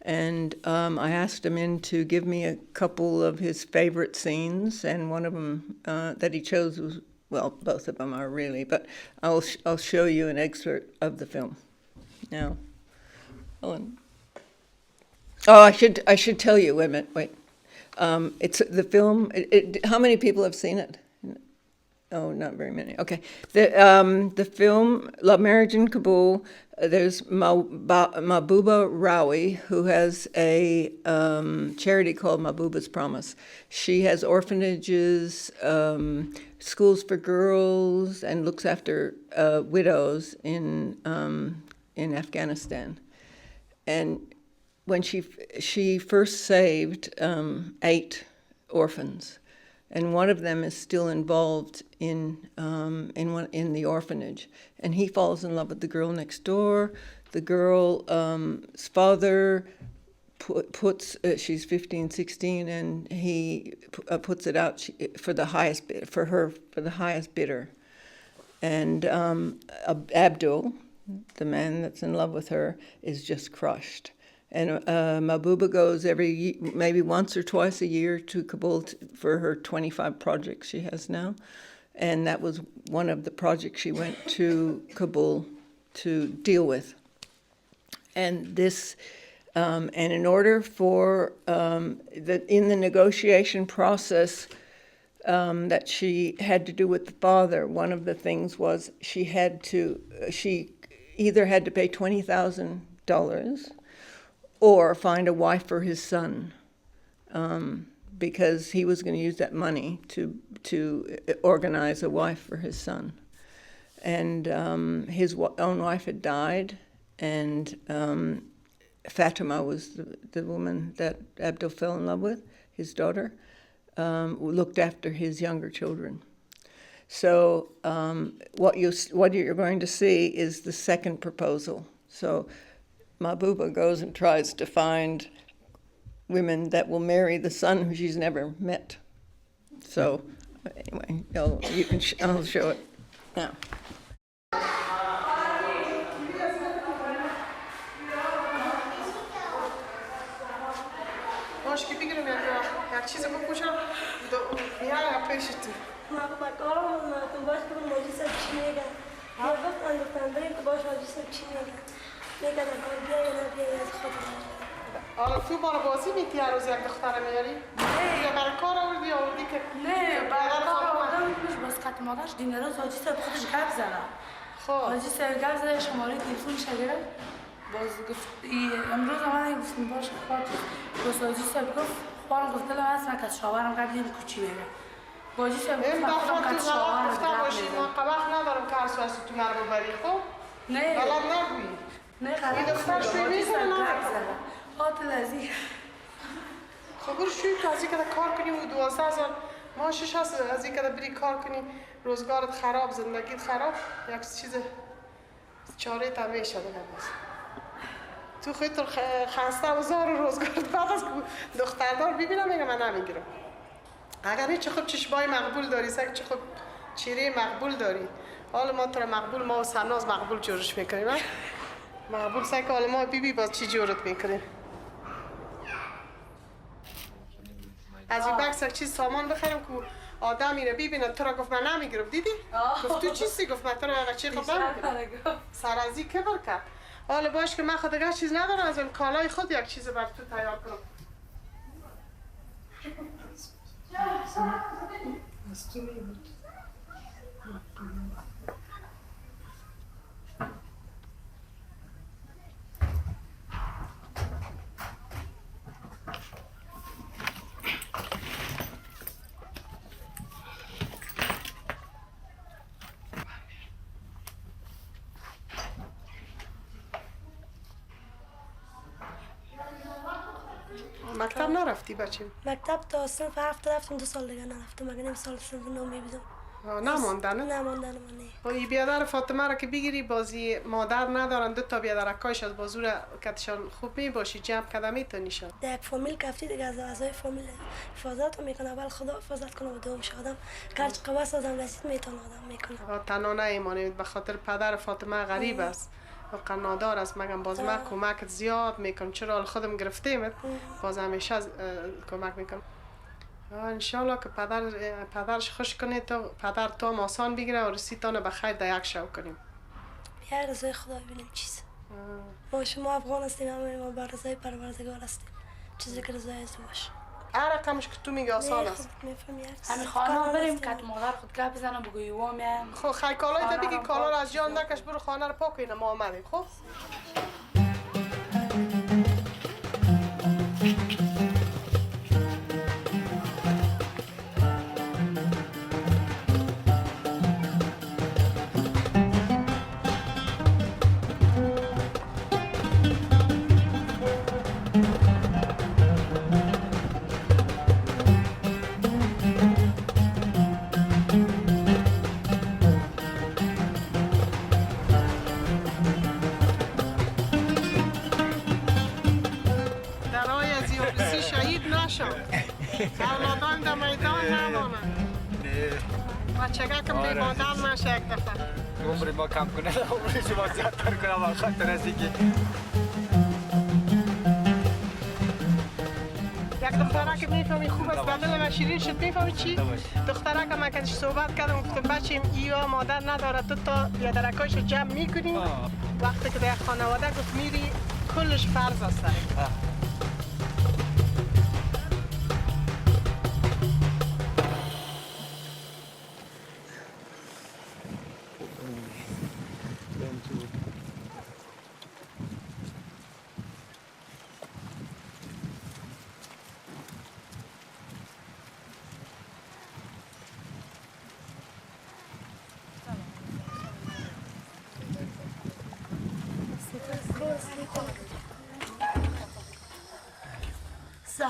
And I asked Amin to give me a couple of his favorite scenes, and one of them that he chose was, well, both of them are really, but I'll show you an excerpt of the film now. Ellen. Oh, I should tell you. Wait a minute. Wait. It's the film. How many people have seen it? Oh, not very many. Okay. The film Love, Marriage in Kabul. There's Mahbooba Rawi, who has a charity called Mahbooba's Promise. She has orphanages, schools for girls, and looks after widows in Afghanistan. And when she first saved 8 orphans, and one of them is still involved in the orphanage, and he falls in love with the girl next door. The girl's father puts she's 15, 16, and he puts it out for the highest bidder, and Abdul, the man that's in love with her, is just crushed. And Mahbooba goes maybe once or twice a year to Kabul for her 25 projects she has now. And that was one of the projects she went to Kabul to deal with. And this, and in order for, in the negotiation process that she had to do with the father, one of the things was she either had to pay $20,000 or find a wife for his son, because he was going to use that money to organize a wife for his son. And his own wife had died, and Fatima was the woman that Abdul fell in love with, his daughter, looked after his younger children. So what you're going to see is the second proposal. So Mahbooba goes and tries to find women that will marry the son who she's never met. So anyway, I'll show it now. Acho que pigra minha, jak ci zakupusia, do ja pejście. من کارم من باش که موجی سب چی میگن یا گفتن بریم که باش موجی سب چی میگن کار بیا یا نبیا از خود حالا تو بار بازی میتی هر روز یک دختر میاری؟ نه یا برای کار آوردی یا آوردی که نه برای کار آوردم میش باز خط مادرش دین روز حاجی صاحب خودش گپ زد خب حاجی صاحب گپ زد شماره تلفنش گرفت باز گفت امروز من گفتم باش خاطر باز حاجی صاحب گفت خواهر گفت دلم هست من کس شاورم قبل کوچی بگم حاجی صاحب گفت من خودم کس شاورم گفتم باشی من وقت ندارم که هر سواستی تو نرو ببری خب؟ نه غلط نگویی نه این دختر شوی میکنه نه قاتل ازی خب برو شوی تو ازی که کار کنی و 12,000 ماشش هست ازی که بری کار کنی روزگارت خراب زندگیت خراب یک چیز چاره تا میشه دیگه بس تو خودت خسته و زار روزگارت بعد از دختردار ببینم میگم من نمیگیرم اگر هیچ خب چشمای مقبول داری سگ چه خب چهره مقبول داری حالا ما تو مقبول ما و سرناز مقبول جورش میکنیم مقبول سگ حالا ما بی باز چی جورت میکنیم از این بکس یک چیز سامان بخرم که آدم میره ببینه تو را گفت من نمیگیرم دیدی؟ گفت تو چیزی گفت من تو را چی خب نمیگیرم سر از این کبر کرد حالا باش که من خود دیگه چیز ندارم از این کالای خود یک چیز بر تو تیار کنم مکتب نرفتی بچه؟ مکتب تا صنف 7 رفتم 2 سال دیگه نرفتم مگه نیم سال صنف 9 میبیدم نماندن؟ نماندن من این بیادر فاطمه را که بگیری بازی مادر ندارن 2 تا بیادرکایش از بازور کتشان خوب می باشی جمع کده میتونیشان در یک فامیل کفتی دیگه از اعضای فامیل حفاظت میکنه اول خدا حفاظت کنه و دومش آدم کرچ قواس آدم رسید میتونه آدم میکنه تنها نیمانید به خاطر پدر فاطمه غریب است و قنادار است مگم باز من کمکت زیاد میکنم چرا خودم گرفتیمت باز همیشه کمک میکنم انشالله که پدرش خوش کنه تا پدر تو هم آسان بگیره و رسیدانه به خیر در یک شو کنیم بیا رضای خدا ببینیم چیز ما شما افغان هستیم همه ما بر رضای پروردگار هستیم چیزی که رضای از باشه هر رقمش که تو میگی آسان است همین خانه بریم که مادر خود گپ بزنم بگویی و میام خب خیلی کالای تا بگی کالا رو از جان نکش برو خانه رو پاک کنیم ما آمدیم خب اولادان در میدان نمانند بچگه کم بی مادر نشه یک دفعه عمر ما کم کنه عمر شما زیادتر کنم و خاطر از اینکه یک دختره که میفهمی خوب است بدل و شیرین شد میفهمی چی؟ دختره که من کدش صحبت کردم گفتم بچه ایوا مادر نداره تو تا بیادرکایش جمع میکنیم وقتی که در خانواده گفت میری کلش فرض است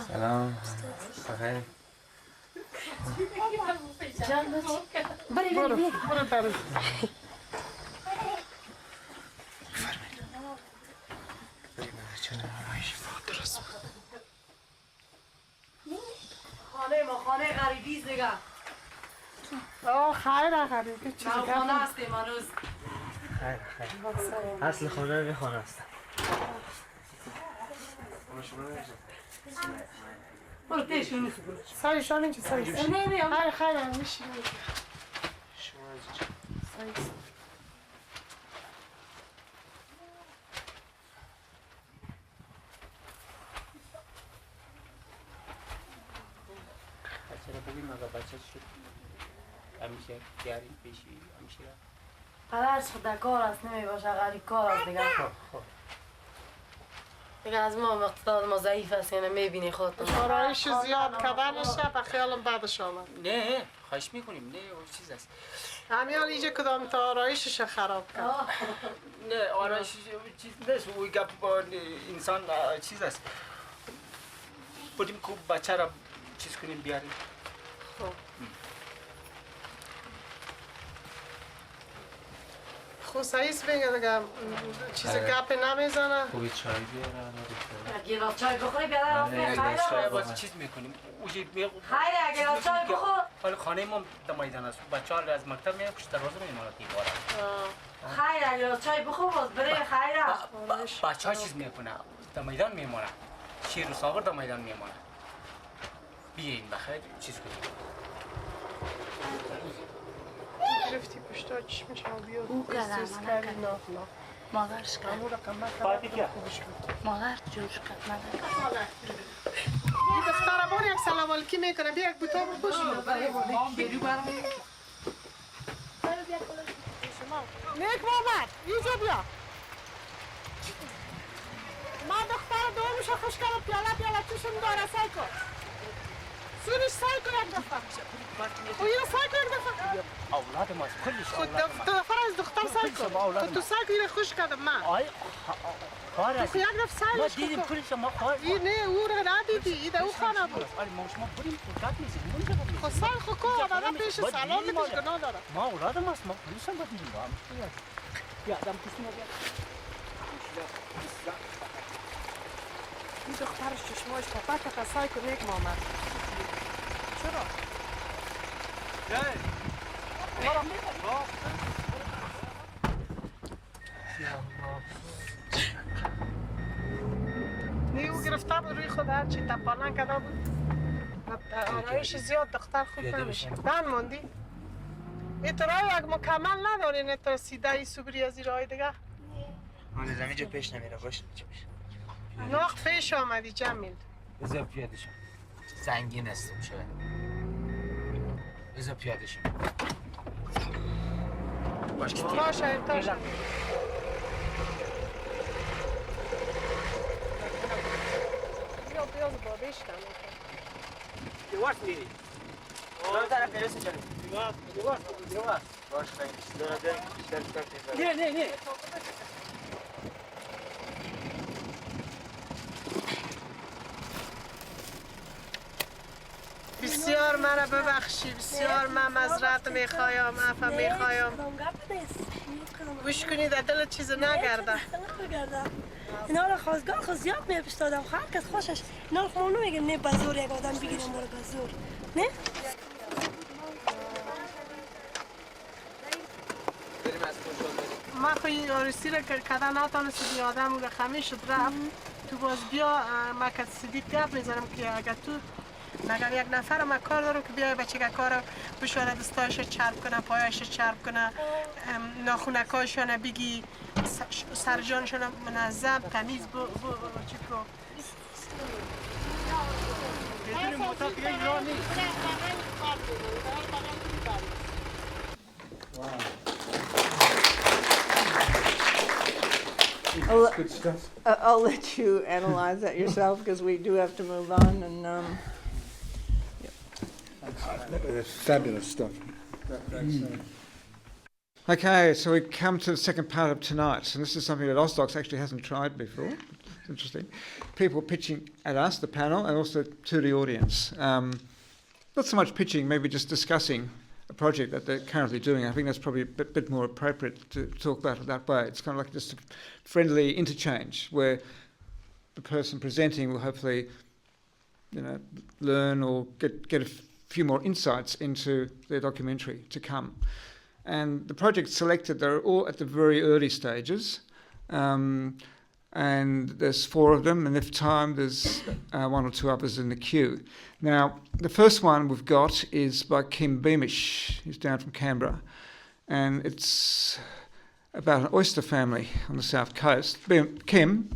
سلام بخیر جان برو برو خانه ما خانه غریبی دیگه خیر غریبی چیزی ما خانه هستیم هنوز خیر اصل خانه به خانه هستم برو تیشون نیست برو سایس شامین چه سایس خیر خیر میشین سایس چرا ببین مگه بچه شد همیشه گری پیشی همیشه پدرش خود کار است نمیباشه غریب کار است دیگه دیگه از ما اقتصاد ما ضعیف است یعنی میبینی خودتون آرایش زیاد کردنشه و خیالم بعدش آمد نه خواهش میکنیم نه اون چیز است همیان اینجا کدام تا آرایشش خراب کرد نه آرایش چیز نیست اوی گپ با انسان چیز است بودیم که بچه را چیز کنیم بیاریم خب سعیس بگه دیگه چیز گپ نمیزنه خوبی چای بیارم گلاس چای بخوری بیادر خیلی باز چیز میکنیم اوجی خیلی گلاس چای بخور حالا خانه ما در میدان است بچه ها از مکتب میاد پشت دروازه میماند دیواره خیلی گلاس چای بخور باز بره خیلی بچه ها چیز میکنه در میدان میمانه شیر و ساغر در میدان میمانه بیاین بخیر چیز کنیم گرفتی پشتا چشم چاو بیاد او کردم مادرش کرد مادر جوش کرد مادر این دختر بار یک سلام علیکی میکنه بیا یک بوتا بخوش نیک محمد اینجا بیا من دختر دومش خوش کردم پیاله توشم داره سای کن سونش سای کن یک دفعه او اینو سای کن یک دفعه اولاد ماست کلش خود دفعه از دختر سای کن خود تو سای کن اینو خوش کردم من خواهر تو یک دفعه سایش ما دیدیم کلش ما خواهر این نه او رو ندیدی این او خانه بود ما شما بریم فرصت نیستیم خود سای خود کن آدم پیش سلام میدیش گناه داره ما اولاد ماست ما پلیس هم باید بیا دم کسی نبید این دخترش چشمایش پاپا سای کن نیک محمد چرا؟ نه او گرفته بود روی خود هرچی تپانه کرده بود آرایش زیاد دختر خوب نمیشه دن موندی این تو رای اگه مکمل نداری نه تا سیده ای سوبری از این رای دیگه من زمین جو پیش نمیره باش چی میشه ناخ پیش آمدی جمیل بذار پیاده شم زنگین هستم شاید بذار پیاده شم باشه انتاش بیا بابیش کنم دیواس میری دو طرف برسه چلی دیواس باش نه بسیار مرا ببخشی بسیار من معذرت میخوایم عفو میخوایم گوش کنید دل چیز نگرده اینا رو خواستگار خود زیاد میپشت دادم هر کس خوشش اینا رو ما نمیگیم نه بزور یک آدم بگیرم ما رو بزور نه من خواهی آرسی را کده نتانستی آدم رو خمی شد رفت تو باز بیا من که صدیق گپ میزنم که اگر تو اگر یک نفر ما کار دارم که بیای بچه که کار بشوره دستایش چرب کنه پایش چرب کنه ناخونکاشون بگی سرجانشون منظم تمیز چی کو بدون موتاق یک راه نیست Good stuff. I'll let you analyze that yourself because we do have to move on. And Fabulous stuff. Okay, so we come to the second part of tonight, and this is something that OzDox actually hasn't tried before. It's interesting. People pitching at us, the panel, and also to the audience. Not so much pitching, maybe just discussing a project that they're currently doing. I think that's probably a bit more appropriate to talk about it that way. It's kind of like just a friendly interchange where the person presenting will hopefully, learn or get a few more insights into their documentary to come. And the projects selected, they're all at the very early stages. and there's 4 of them, and if time, there's 1 or 2 others in the queue. Now, the first one we've got is by Kim Beamish, who's down from Canberra, and it's about an oyster family on the south coast. Kim,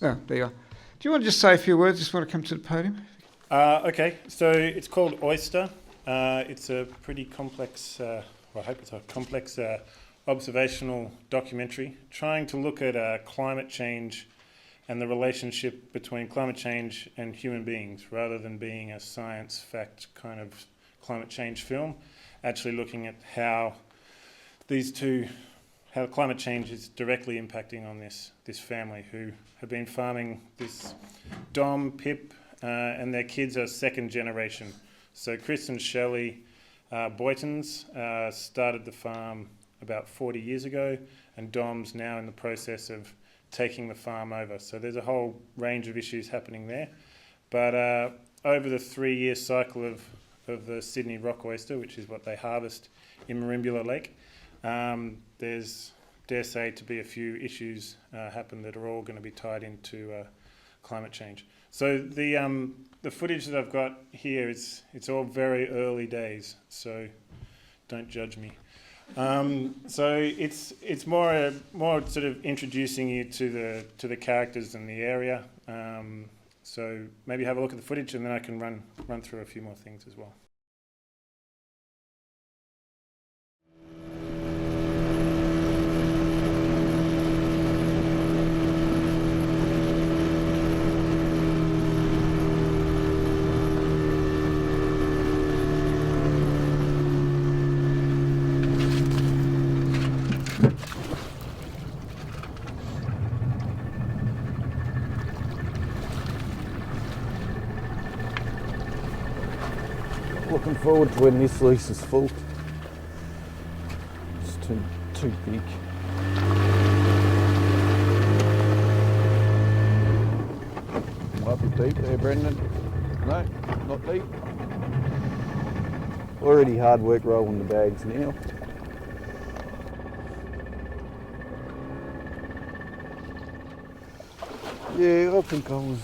oh, there you are. Do you want to just say a few words? Just want to come to the podium? Okay, so it's called Oyster. It's a pretty complex, I hope it's a complex observational documentary trying to look at climate change and the relationship between climate change and human beings, rather than being a science fact kind of climate change film, actually looking at how how climate change is directly impacting on this family who have been farming this Dom, Pip, and their kids are second generation. So Chris and Shelley Boytons started the farm about 40 years ago, and Dom's now in the process of taking the farm over. So there's a whole range of issues happening there. But over the 3-year cycle of the Sydney rock oyster, which is what they harvest in Merimbula Lake, there's, dare say, to be a few issues happen that are all going to be tied into climate change. So the footage that I've got here, it's all very early days, so don't judge me. So it's more sort of introducing you to the characters and the area. So maybe have a look at the footage, and then I can run through a few more things as well. Looking forward to when this lease is full. It's too big. Might be deep there, Brendan. No, not deep. Already hard work rolling the bags now. Yeah, I think I was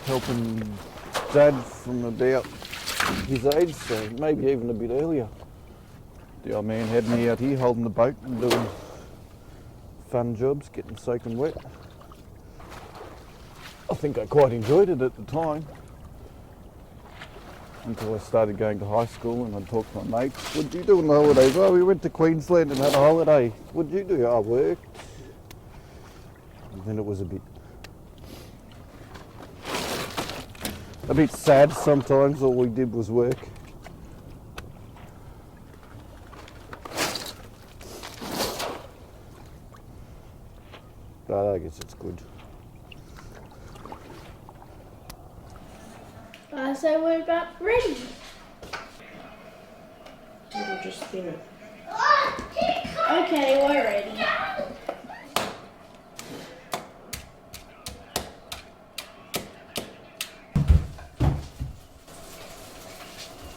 helping Dad from about his age, so maybe even a bit earlier. The old man had me out here holding the boat and doing fun jobs, getting soaking wet. I think I quite enjoyed it at the time, until I started going to high school and I'd talk to my mates. What'd you do on the holidays? Oh, we went to Queensland and had a holiday. What'd you do? I worked. And then it was a bit sad sometimes. All we did was work. But I guess it's good. So what about ready? We'll just thin it. Okay, we're ready.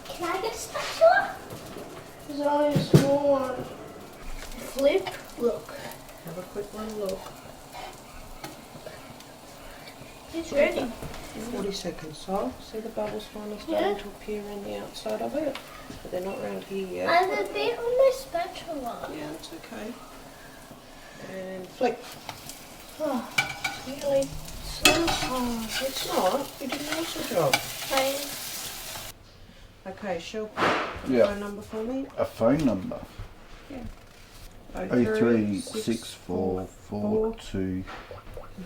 Can I get a spatula? There's only a small one. Flip, look. Have a quick one look. It's ready. 40 seconds. So, see the bubbles finally starting to appear on the outside of it, but they're not around here yet. I have a bit on my spatula. Yeah, it's okay. And flick. Oh, really so hard. It's not. You did an awesome job. Thanks. Okay, Shell, Yeah. phone number for me. A phone number? Yeah. 0364442.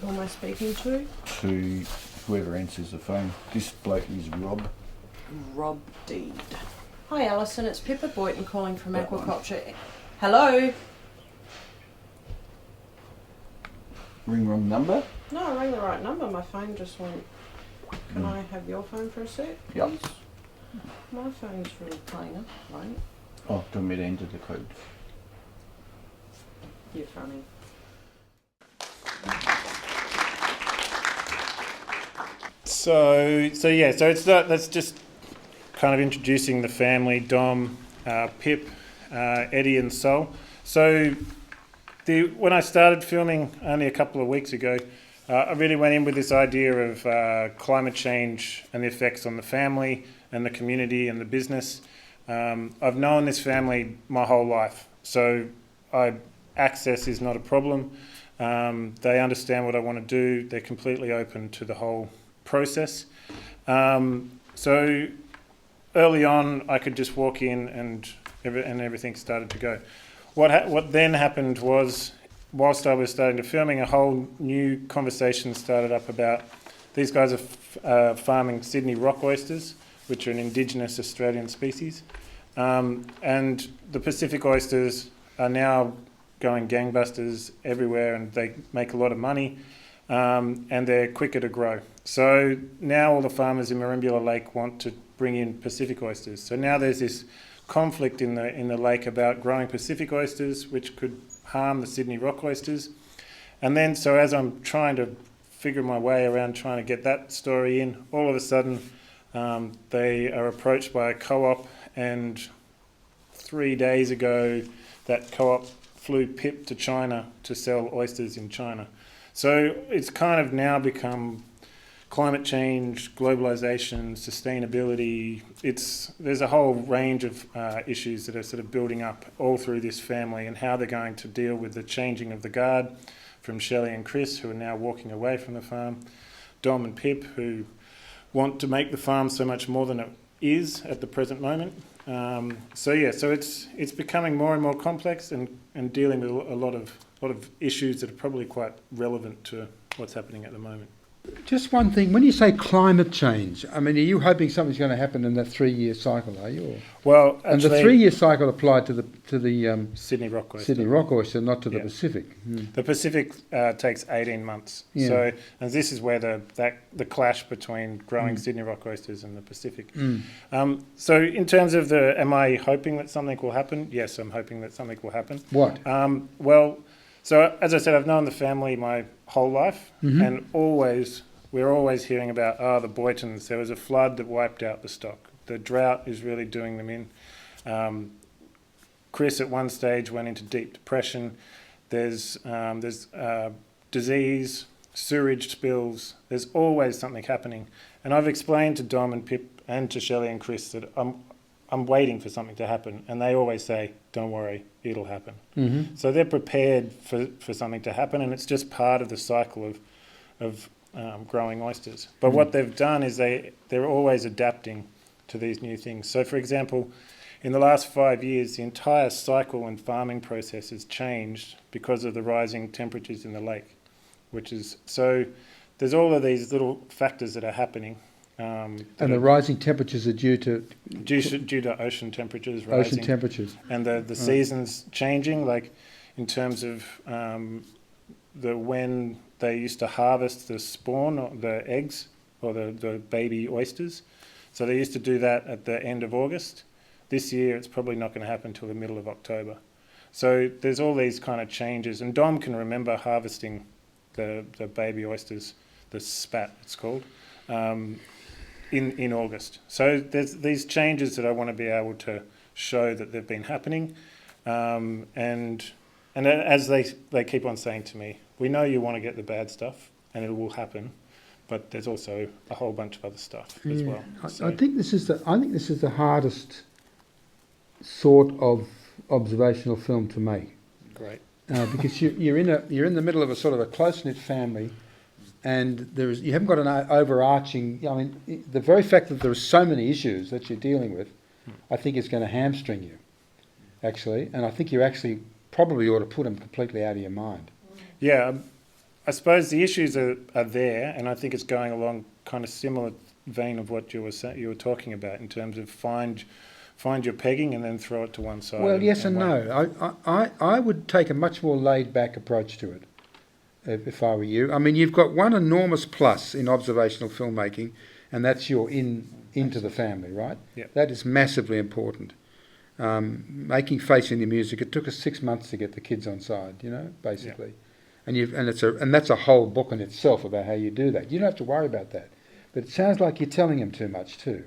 Who am I speaking to? To whoever answers the phone. This bloke is Rob. Rob Deed. Hi Alison, it's Pippa Boyton calling from Aquaculture. Hello? Ring wrong number? No, I rang the right number. My phone just went. Can I have your phone for a sec? Yep. Please? My phone's really playing up, right? Oh, do you want me to enter the code? You're funny. So it's that's just kind of introducing the family, Dom, Pip, Eddie and Sol. So when I started filming only a couple of weeks ago, I really went in with this idea of climate change and the effects on the family and the community and the business. I've known this family my whole life, so access is not a problem. They understand what I want to do. They're completely open to the whole process. So early on, I could just walk in and everything started to go. What then happened was, whilst I was starting to filming, a whole new conversation started up about these guys are farming Sydney rock oysters, which are an indigenous Australian species. And the Pacific oysters are now going gangbusters everywhere, and they make a lot of money, and they're quicker to grow. So now all the farmers in Merimbula Lake want to bring in Pacific oysters. So now there's this conflict in the lake about growing Pacific oysters, which could harm the Sydney rock oysters. And then, so as I'm trying to figure my way around trying to get that story in, all of a sudden they are approached by a co-op, and 3 days ago that co-op flew Pip to China to sell oysters in China. So it's kind of now become climate change, globalization, sustainability. There's a whole range of issues that are sort of building up all through this family, and how they're going to deal with the changing of the guard from Shelley and Chris, who are now walking away from the farm, Dom and Pip, who want to make the farm so much more than it is at the present moment. So it's becoming more and more complex, and dealing with a lot of issues that are probably quite relevant to what's happening at the moment. Just one thing, when you say climate change, I mean, are you hoping something's going to happen in that 3-year cycle, are you? Or? Well, actually, and the 3-year cycle applied to the Sydney rock oyster. Sydney rock oyster, not to the Pacific. The Pacific takes 18 months. Yeah. So, and this is where the clash between growing Sydney rock oysters and the Pacific. So in terms of am I hoping that something will happen? Yes, I'm hoping that something will happen. What? Well, so as I said, I've known the family my whole life, and we're always hearing about the Boytons. There was a flood that wiped out the stock. The drought is really doing them in. Chris at one stage went into deep depression. There's disease, sewage spills. There's always something happening. And I've explained to Dom and Pip and to Shelley and Chris that I'm waiting for something to happen, and they always say, "Don't worry, it'll happen." So they're prepared for something to happen, and it's just part of the cycle of growing oysters. But what they've done is they're always adapting to these new things. So, for example, in the last 5 years, the entire cycle and farming process has changed because of the rising temperatures in the lake, so there's all of these little factors that are happening. And the rising temperatures are due to ocean temperatures rising. Ocean temperatures. And the seasons changing, like in terms of when they used to harvest the spawn, or the eggs, or the baby oysters. So they used to do that at the end of August. This year it's probably not going to happen until the middle of October. So there's all these kind of changes. And Dom can remember harvesting the baby oysters, the spat it's called, in August. So there's these changes that I want to be able to show that they've been happening. And as they keep on saying to me, we know you want to get the bad stuff, and it will happen, but there's also a whole bunch of other stuff as well. I think this is the hardest sort of observational film to make. Great. Because you're in the middle of a sort of a close-knit family, and you haven't got an overarching. I mean, the very fact that there are so many issues that you're dealing with, I think is going to hamstring you, actually. And I think you actually probably ought to put them completely out of your mind. Yeah, I suppose the issues are there, and I think it's going along kind of similar vein of what you were talking about in terms of find your pegging and then throw it to one side. Well, yes and no. I would take a much more laid-back approach to it, if I were you. I mean, you've got one enormous plus in observational filmmaking, and that's your into the family, right? Yeah. That is massively important. Making Facing the Music, it took us 6 months to get the kids on side, basically. Yeah. And that's a whole book in itself about how you do that. You don't have to worry about that. But it sounds like you're telling them too much too.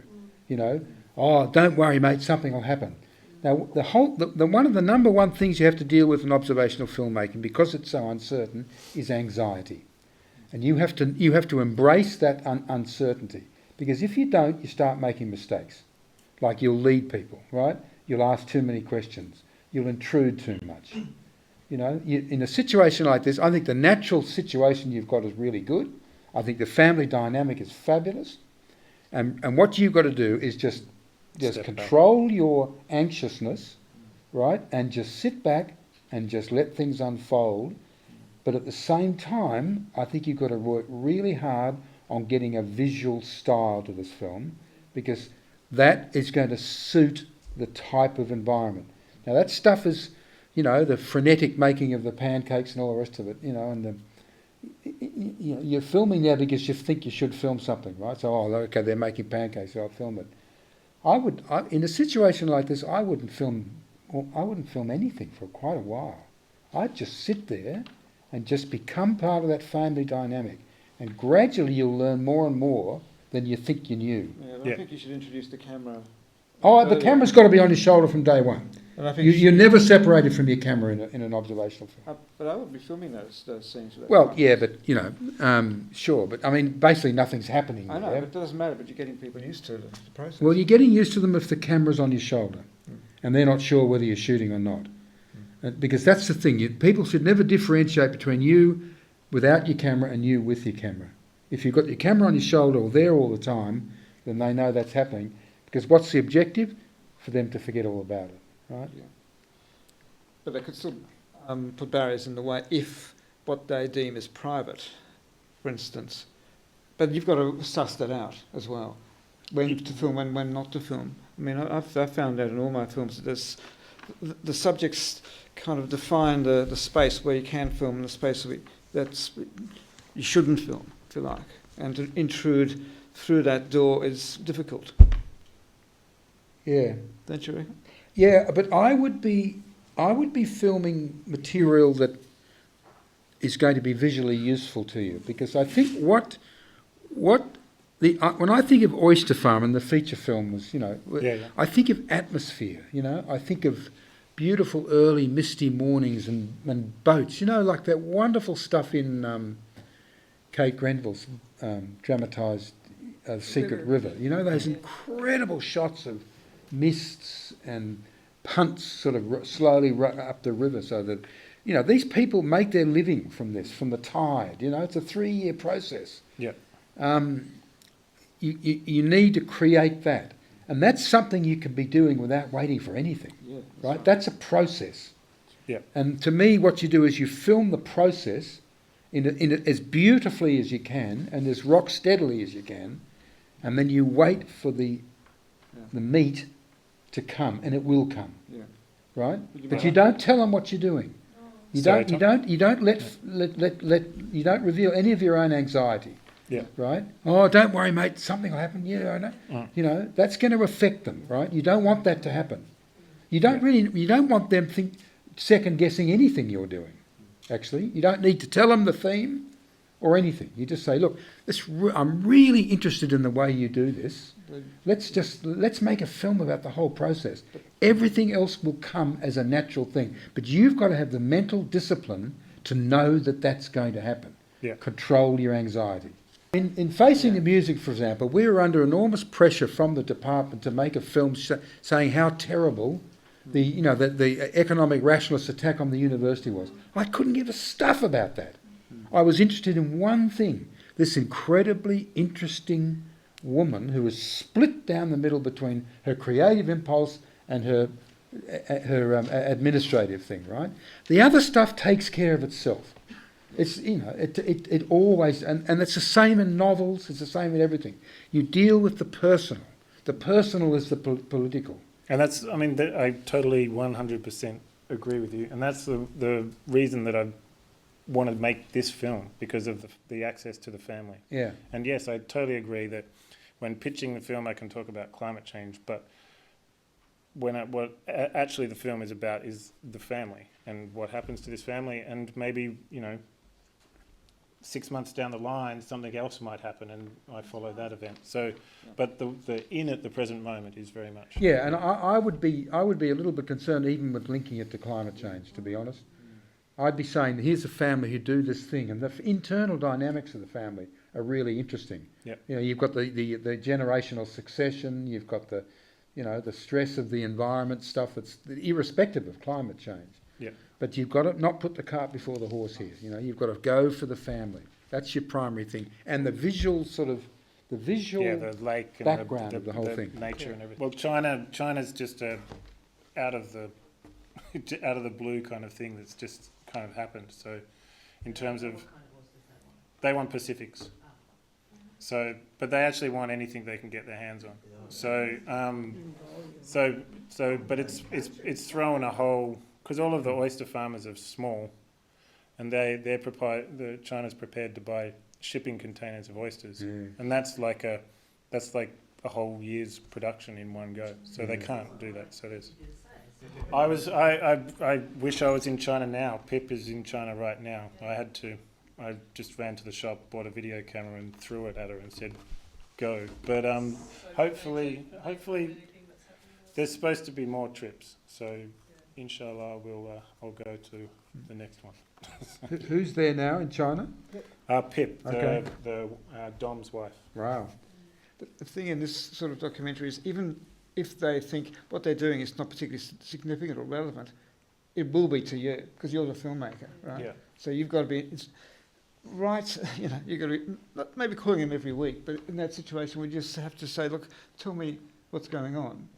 Oh, don't worry, mate, something will happen. Now, one of the number one things you have to deal with in observational filmmaking, because it's so uncertain, is anxiety. And you have to embrace that uncertainty. Because if you don't, you start making mistakes. Like you'll lead people, right? You'll ask too many questions. You'll intrude too much. In a situation like this, I think the natural situation you've got is really good. I think the family dynamic is fabulous. And what you've got to do is just control your anxiousness, right? And just sit back and just let things unfold. But at the same time, I think you've got to work really hard on getting a visual style to this film, because that is going to suit the type of environment. Now that stuff is, the frenetic making of the pancakes and all the rest of it, and you're filming now because you think you should film something, right? So, okay, they're making pancakes, so I'll film it. In a situation like this, I wouldn't film anything for quite a while. I'd just sit there and just become part of that family dynamic. And gradually you'll learn more and more than you think you knew. Yeah, I think you should introduce the camera. The camera's got to be on your shoulder from day one. And I think you're never separated from your camera in an observational film. But I would be filming those scenes. With that well, camera. Yeah, but, sure. But, I mean, basically nothing's happening. I know, but it doesn't matter, but you're getting people used to the process. Well, you're getting used to them if the camera's on your shoulder and they're not sure whether you're shooting or not. Because that's the thing. People should never differentiate between you without your camera and you with your camera. If you've got your camera on your shoulder or there all the time, then they know that's happening. Because what's the objective? For them to forget all about it, right? Yeah. But they could still put barriers in the way if what they deem is private, for instance. But you've got to suss that out as well. When to film and when not to film. I mean, I've found out in all my films that the subjects kind of define the space where you can film and the space that you shouldn't film, if you like. And to intrude through that door is difficult. Yeah. Don't you reckon? Yeah, but I would be filming material that is going to be visually useful to you, because I think when I think of Oyster Farm and the feature film was, I think of atmosphere, I think of beautiful early misty mornings and boats, like that wonderful stuff in Kate Grenville's dramatised Secret River. Those incredible shots of mists and punts sort of slowly up the river, so that, these people make their living from this, from the tide. It's a 3-year process. Yeah. You need to create that. And that's something you can be doing without waiting for anything, right? That's a process. Yeah. And to me, what you do is you film the process in as beautifully as you can and as rock steadily as you can, and then you wait for the meat to come, and it will come. Yeah. Right? But you don't tell them what you're doing. You don't reveal any of your own anxiety. Yeah. Right? Oh, don't worry, mate. Something will happen. Yeah, I know. That's going to affect them. Right? You don't want that to happen. You don't want them second guessing anything you're doing. Actually, you don't need to tell them the theme or anything. You just say, look, I'm really interested in the way you do this. Let's make a film about the whole process. Everything else will come as a natural thing. But you've got to have the mental discipline to know that that's going to happen. Yeah. Control your anxiety. In Facing the Music, for example, we were under enormous pressure from the department to make a film saying how terrible the economic rationalist attack on the university was. I couldn't give a stuff about that. I was interested in one thing: this incredibly interesting woman who was split down the middle between her creative impulse and her administrative thing. Right? The other stuff takes care of itself. It's it always, and it's the same in novels. It's the same in everything. You deal with the personal. The personal is the political. And that's, I totally 100% agree with you. And that's the reason that I want to make this film, because of the access to the family. Yeah. And yes, I totally agree that when pitching the film, I can talk about climate change, but what actually the film is about is the family and what happens to this family, and maybe, 6 months down the line, something else might happen, and I follow that event. So, but the in at the present moment is very much. Yeah, and I would be a little bit concerned even with linking it to climate change, to be honest. I'd be saying, here's a family who do this thing, and the internal dynamics of the family are really interesting. Yep. You know, you've got the generational succession, you've got the, you know, the stress of the environment stuff that's irrespective of climate change. Yep. But you've got to not put the cart before the horse here. You know, you've got to go for the family. That's your primary thing. And the visual the lake and background of the whole thing. Nature and everything. Well, China's just out of the blue kind of thing that's just kind of happened. So, in terms of, they want Pacifics. So, but they actually want anything they can get their hands on. But it's thrown a whole, because all of the oyster farmers are small, and China's prepared to buy shipping containers of oysters, and that's like a whole year's production in one go. So they can't do that. So there's. I wish I was in China now. Pip is in China right now. I just ran to the shop, bought a video camera and threw it at her and said, go. But hopefully there's supposed to be more trips. So inshallah I'll go to the next one. Who's there now in China? Pip, okay. the Dom's wife. Wow. The thing in this sort of documentary is, even if they think what they're doing is not particularly significant or relevant, it will be to you, because you're the filmmaker, right? Yeah. So you've got to be, right, you know, you've got to be, not maybe calling him every week, but in that situation we just have to say, look, tell me what's going on.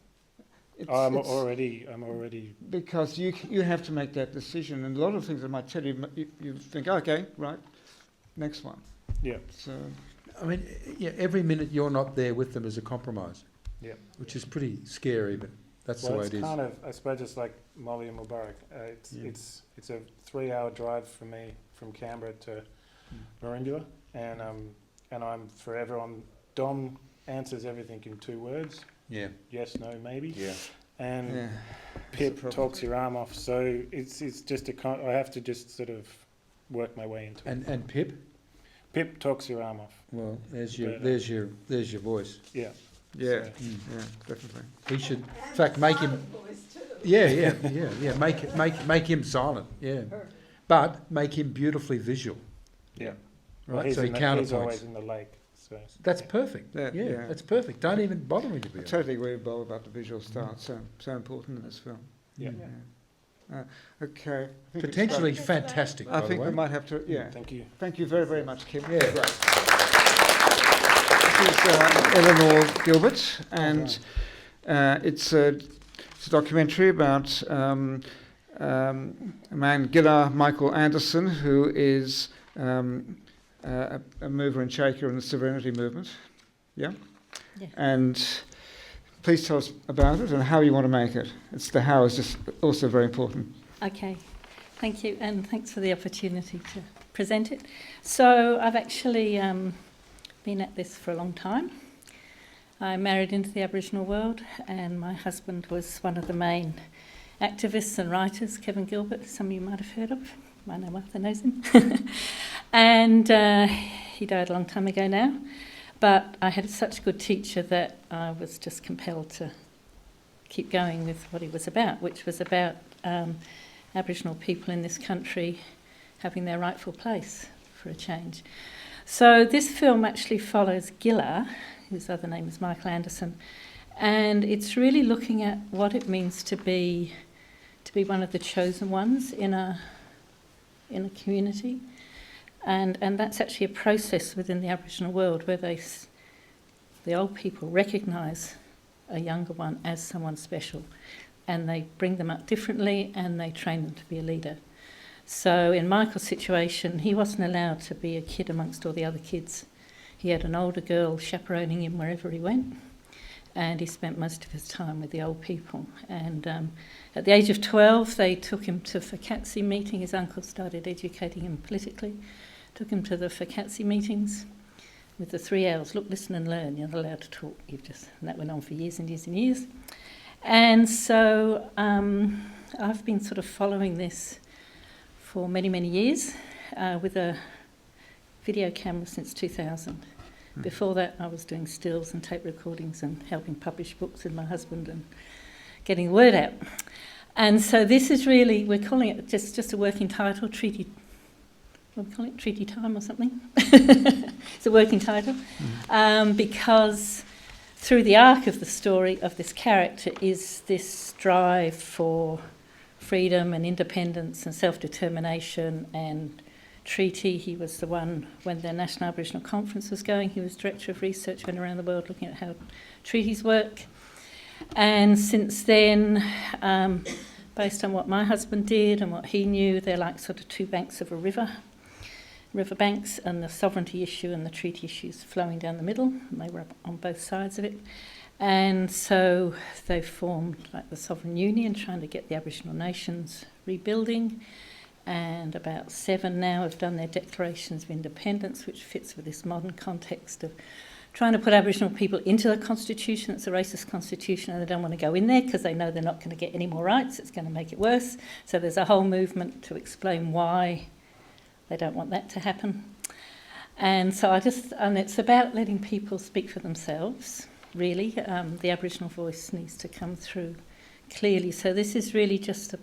I'm already. Because you have to make that decision, and a lot of things I might tell you, you think, okay, right, next one. Yeah. So, I mean, yeah, every minute you're not there with them is a compromise. Yeah. Which is pretty scary, but that's the way it is. It's kind of, I suppose it's like Molly and Mobarak. It's a 3-hour drive for me from Canberra to Marimbula, and I'm forever on. Dom answers everything in 2 words. Yeah. Yes, no, maybe. Yeah. And Pip talks your arm off. So it's just I have to just sort of work my way into it. And Pip? Pip talks your arm off. Well, there's your voice. Yeah. Yeah, definitely. He should, in fact, make him. Yeah. Make him silent. Yeah, but make him beautifully visual. Yeah. Right. Well, so he counterpoints. He's always in the lake. So that's perfect. Yeah, that's perfect. Don't even bother me to be. I totally agree with Bob about the visual style. So important in this film. Yeah. Okay. I think potentially fantastic. I think we might have to. Yeah. Thank you. Thank you very, very much, Kim. Yeah. Great. This is Eleanor Gilbert, and it's a documentary about a man, Gillar Michael Anderson, who is a mover and shaker in the sovereignty movement. Yeah? And please tell us about it and how you want to make it. It's the how is just also very important. Okay. Thank you, and thanks for the opportunity to present it. So I've actually been at this for a long time. I married into the Aboriginal world, and my husband was one of the main activists and writers, Kevin Gilbert, some of you might have heard of. I know Martha knows him. And he died a long time ago now. But I had such a good teacher that I was just compelled to keep going with what he was about, which was about Aboriginal people in this country having their rightful place for a change. So this film actually follows Gillar, whose other name is Michael Anderson, and it's really looking at what it means to be one of the chosen ones in a community, and that's actually a process within the Aboriginal world where the old people recognise a younger one as someone special, and they bring them up differently and they train them to be a leader. So in Michael's situation, he wasn't allowed to be a kid amongst all the other kids. He had an older girl chaperoning him wherever he went, and he spent most of his time with the old people. And at the age of 12, they took him to Fakatsi meeting. His uncle started educating him politically, took him to the Fakatsi meetings with the 3 L's, look, listen and learn. You're not allowed to talk. And that went on for years and years and years. And so I've been sort of following this for many, many years with a video camera since 2000. Before that, I was doing stills and tape recordings and helping publish books with my husband and getting the word out. And so this is really, we're calling it just a working title, Treaty, what do we call it, Treaty Time or something? It's a working title, because through the arc of the story of this character is this drive for freedom and independence and self-determination and treaty. He was the one, when the National Aboriginal Conference was going, he was Director of Research, went around the world looking at how treaties work. And since then, based on what my husband did and what he knew, they're like sort of two banks of a river banks, and the sovereignty issue and the treaty issues flowing down the middle, and they were on both sides of it. And so they formed like the Sovereign Union, trying to get the Aboriginal nations rebuilding, and about 7 now have done their declarations of independence, which fits with this modern context of trying to put Aboriginal people into the constitution. It's a racist constitution and they don't want to go in there because they know they're not going to get any more rights. It's going to make it worse. So there's a whole movement to explain why they don't want that to happen. And so and it's about letting people speak for themselves, really. The Aboriginal voice needs to come through clearly. So this is really just a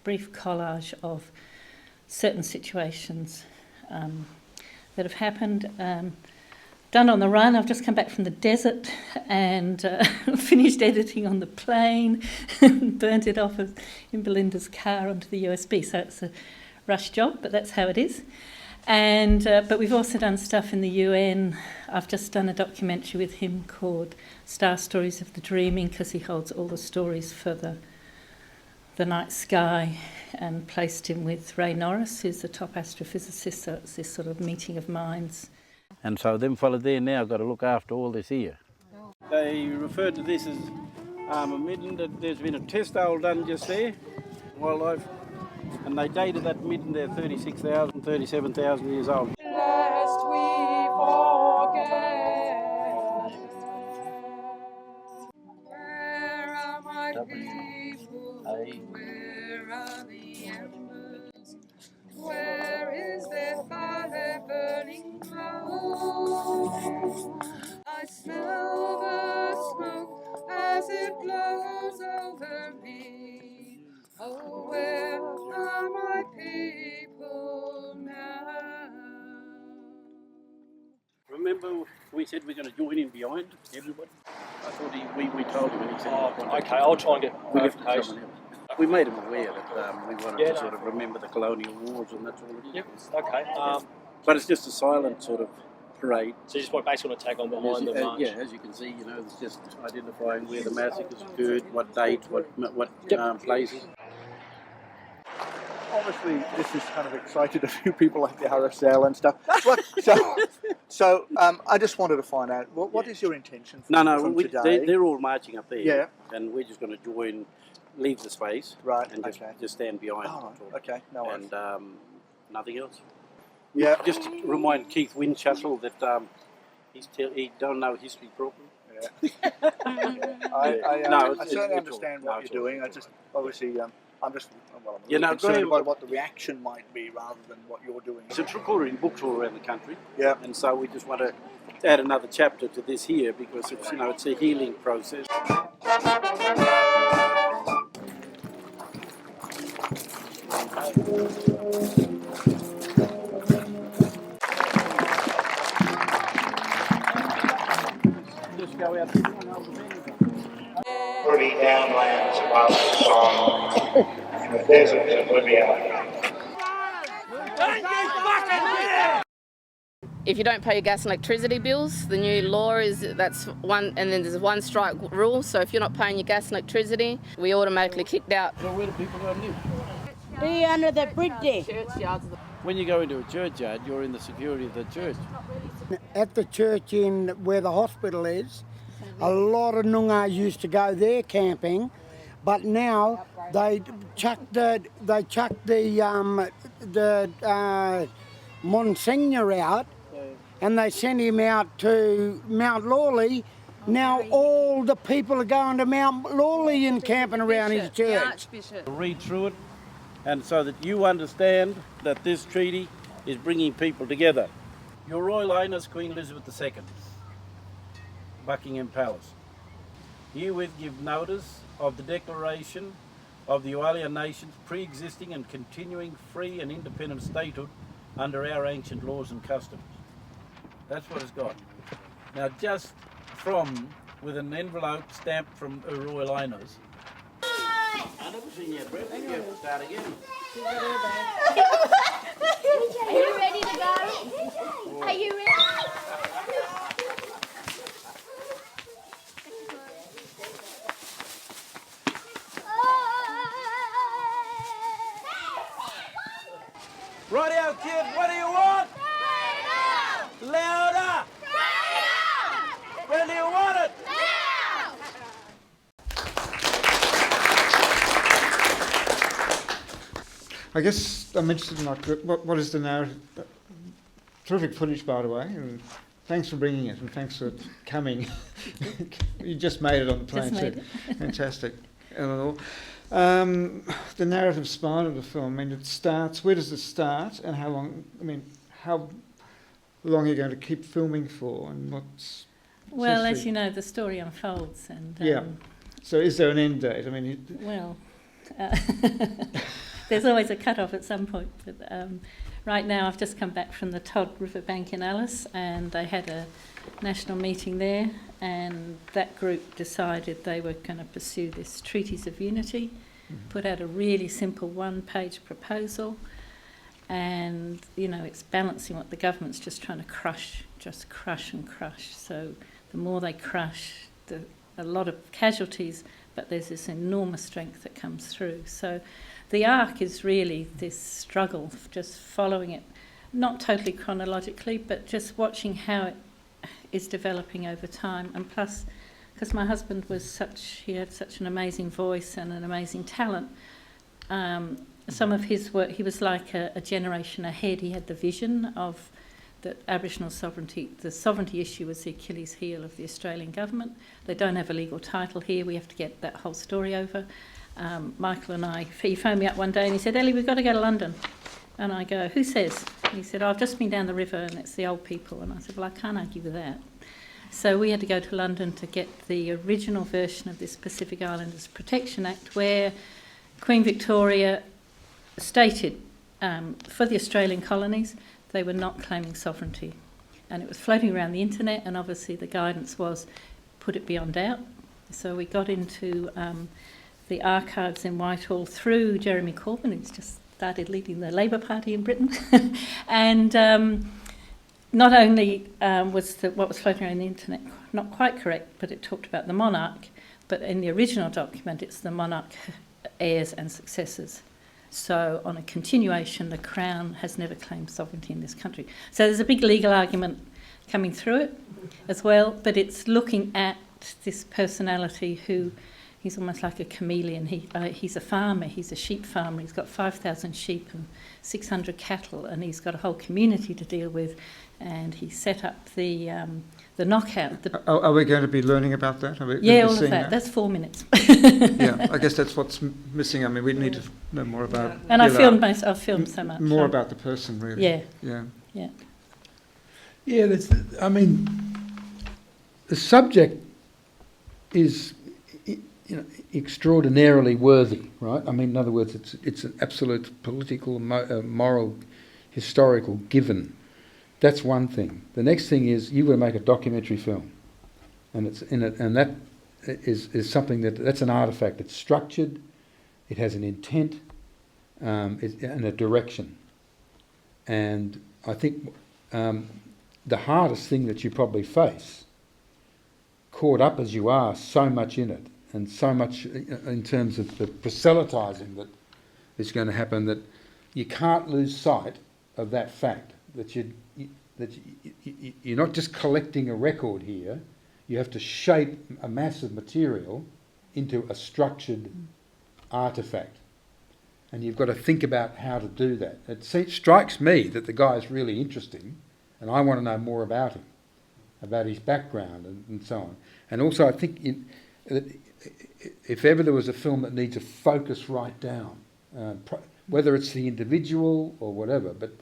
brief collage of certain situations that have happened. Done on the run. I've just come back from the desert and finished editing on the plane, burnt it off in Belinda's car onto the USB. So it's a rush job, but that's how it is. And but we've also done stuff in the UN. I've just done a documentary with him called Star Stories of the Dreaming, because he holds all the stories for the night sky, and placed him with Ray Norris, who's the top astrophysicist. So it's this sort of meeting of minds. And so them fellas there now got to look after all this here. They referred to this as a midden that there's been a test hole done just there, wildlife, and they dated that midden there 36,000, 37,000 years old. Lest we forget. Where are my people? Where are the embers? Where is their fire burning glow? I smell the smoke as it blows over me. Oh, where are my people now? Remember we said we're going to join in behind everybody? I thought we told him and he said... Oh, okay, I'll try and get clarification. We made him aware that we wanted to sort of remember the colonial wars, and that's all it is. Yep, okay. But it's just a silent sort of parade. So you just basically want to tag on behind the march? Yeah, as you can see, you know, it's just identifying where the massacres occurred, what dates, what places. Obviously, this has kind of excited a few people like the RSL and stuff. So I just wanted to find out, what is your intention from today? They're all marching up there. Yeah. And we're just going to join, leave the space. Right, and just stand behind. Oh, okay, no worries. And nothing else. Yeah. Just to remind Keith Winchastle that he don't know history properly. Yeah. I certainly understand what you're doing. I just, obviously... I'm concerned about what the reaction might be rather than what you're doing. It's recorded in books all around the country. Yeah. And so we just want to add another chapter to this here because it's, you know, it's a healing process. Just go out. Pretty downlands above the song in the deserts of Libya. If you don't pay your gas and electricity bills, the new law is that's one, and then there's a one strike rule. So if you're not paying your gas and electricity, we automatically kicked out. So where do people go to live? Be under the bridge there. Churchyards. When you go into a churchyard, you're in the security of the church. At the church in where the hospital is, a lot of Noongar used to go there camping, but now they chuck the Monsignor out, and they sent him out to Mount Lawley. Now all the people are going to Mount Lawley and camping around his church. Read through it, and so that you understand that this treaty is bringing people together. Your Royal Highness Queen Elizabeth II, Buckingham Palace, herewith give notice of the declaration of the Australian nation's pre-existing and continuing free and independent statehood under our ancient laws and customs. That's what it's got. Now just with an envelope stamped from Her Royal Highness. I never seen you, Brett. You have to start again. Are you ready to go? Are you ready? Rightio, kid, what do you want? Freedom! Louder! Freedom! When do you want it? Now! I guess I'm interested in what is the narrative. Terrific footage, by the way, and thanks for bringing it, and thanks for coming. You just made it on the plane too. Fantastic, Eleanor. The narrative spine of the film. I mean, it starts. Where does it start, and how long? I mean, how long are you going to keep filming for, and what's? Well, as you know, the story unfolds, and yeah. So, is there an end date? I mean, well, there's always a cut-off at some point. But right now, I've just come back from the Todd Riverbank in Alice, and they had a national meeting there, and that group decided they were going to pursue this Treaties of Unity, put out a really simple one-page proposal, and, you know, it's balancing what the government's just trying to crush and crush. So the more they crush, a lot of casualties, but there's this enormous strength that comes through. So the arc is really this struggle, just following it, not totally chronologically, but just watching how it is developing over time. And plus, because my husband he had such an amazing voice and an amazing talent, some of his work, he was like a generation ahead. He had the vision of that Aboriginal sovereignty, the sovereignty issue was the Achilles heel of the Australian government. They don't have a legal title here. We have to get that whole story over. Michael and I, he phoned me up one day and he said, Ellie, we've got to go to London. And I go, who says? And he said, I've just been down the river and it's the old people. And I said, well, I can't argue with that. So we had to go to London to get the original version of this Pacific Islanders Protection Act, where Queen Victoria stated for the Australian colonies they were not claiming sovereignty. And it was floating around the internet, and obviously the guidance was put it beyond doubt. So we got into the archives in Whitehall through Jeremy Corbyn, who's just started leading the Labour Party in Britain. And not only was what was floating around the internet not quite correct, but it talked about the monarch, but in the original document it's the monarch, heirs and successors. So on a continuation, the Crown has never claimed sovereignty in this country. So there's a big legal argument coming through it as well, but it's looking at this personality who, he's almost like a chameleon. He's a farmer, he's a sheep farmer, he's got 5,000 sheep and 600 cattle, and he's got a whole community to deal with, and he set up the knockout. Are we going to be learning about that? Are we yeah, all of that. That's 4 minutes. Yeah, I guess that's what's missing. I mean, we need to know more about. And I've filmed so much. More about the person, really. Yeah. Yeah. Yeah. Yeah. I mean, the subject is, extraordinarily worthy, right? I mean, in other words, it's an absolute political, moral, historical given. That's one thing. The next thing is you've got to make a documentary film, and it's in it, and that is something that's an artifact. It's structured, it has an intent, and a direction. And I think the hardest thing that you probably face, caught up as you are so much in it, and so much in terms of the proselytising that is going to happen, that you can't lose sight of that fact that you're not just collecting a record here. You have to shape a mass of material into a structured artefact, and you've got to think about how to do that. It strikes me that the guy is really interesting, and I want to know more about him, about his background and so on. And also I think that if ever there was a film that needs a focus right down, whether it's the individual or whatever, but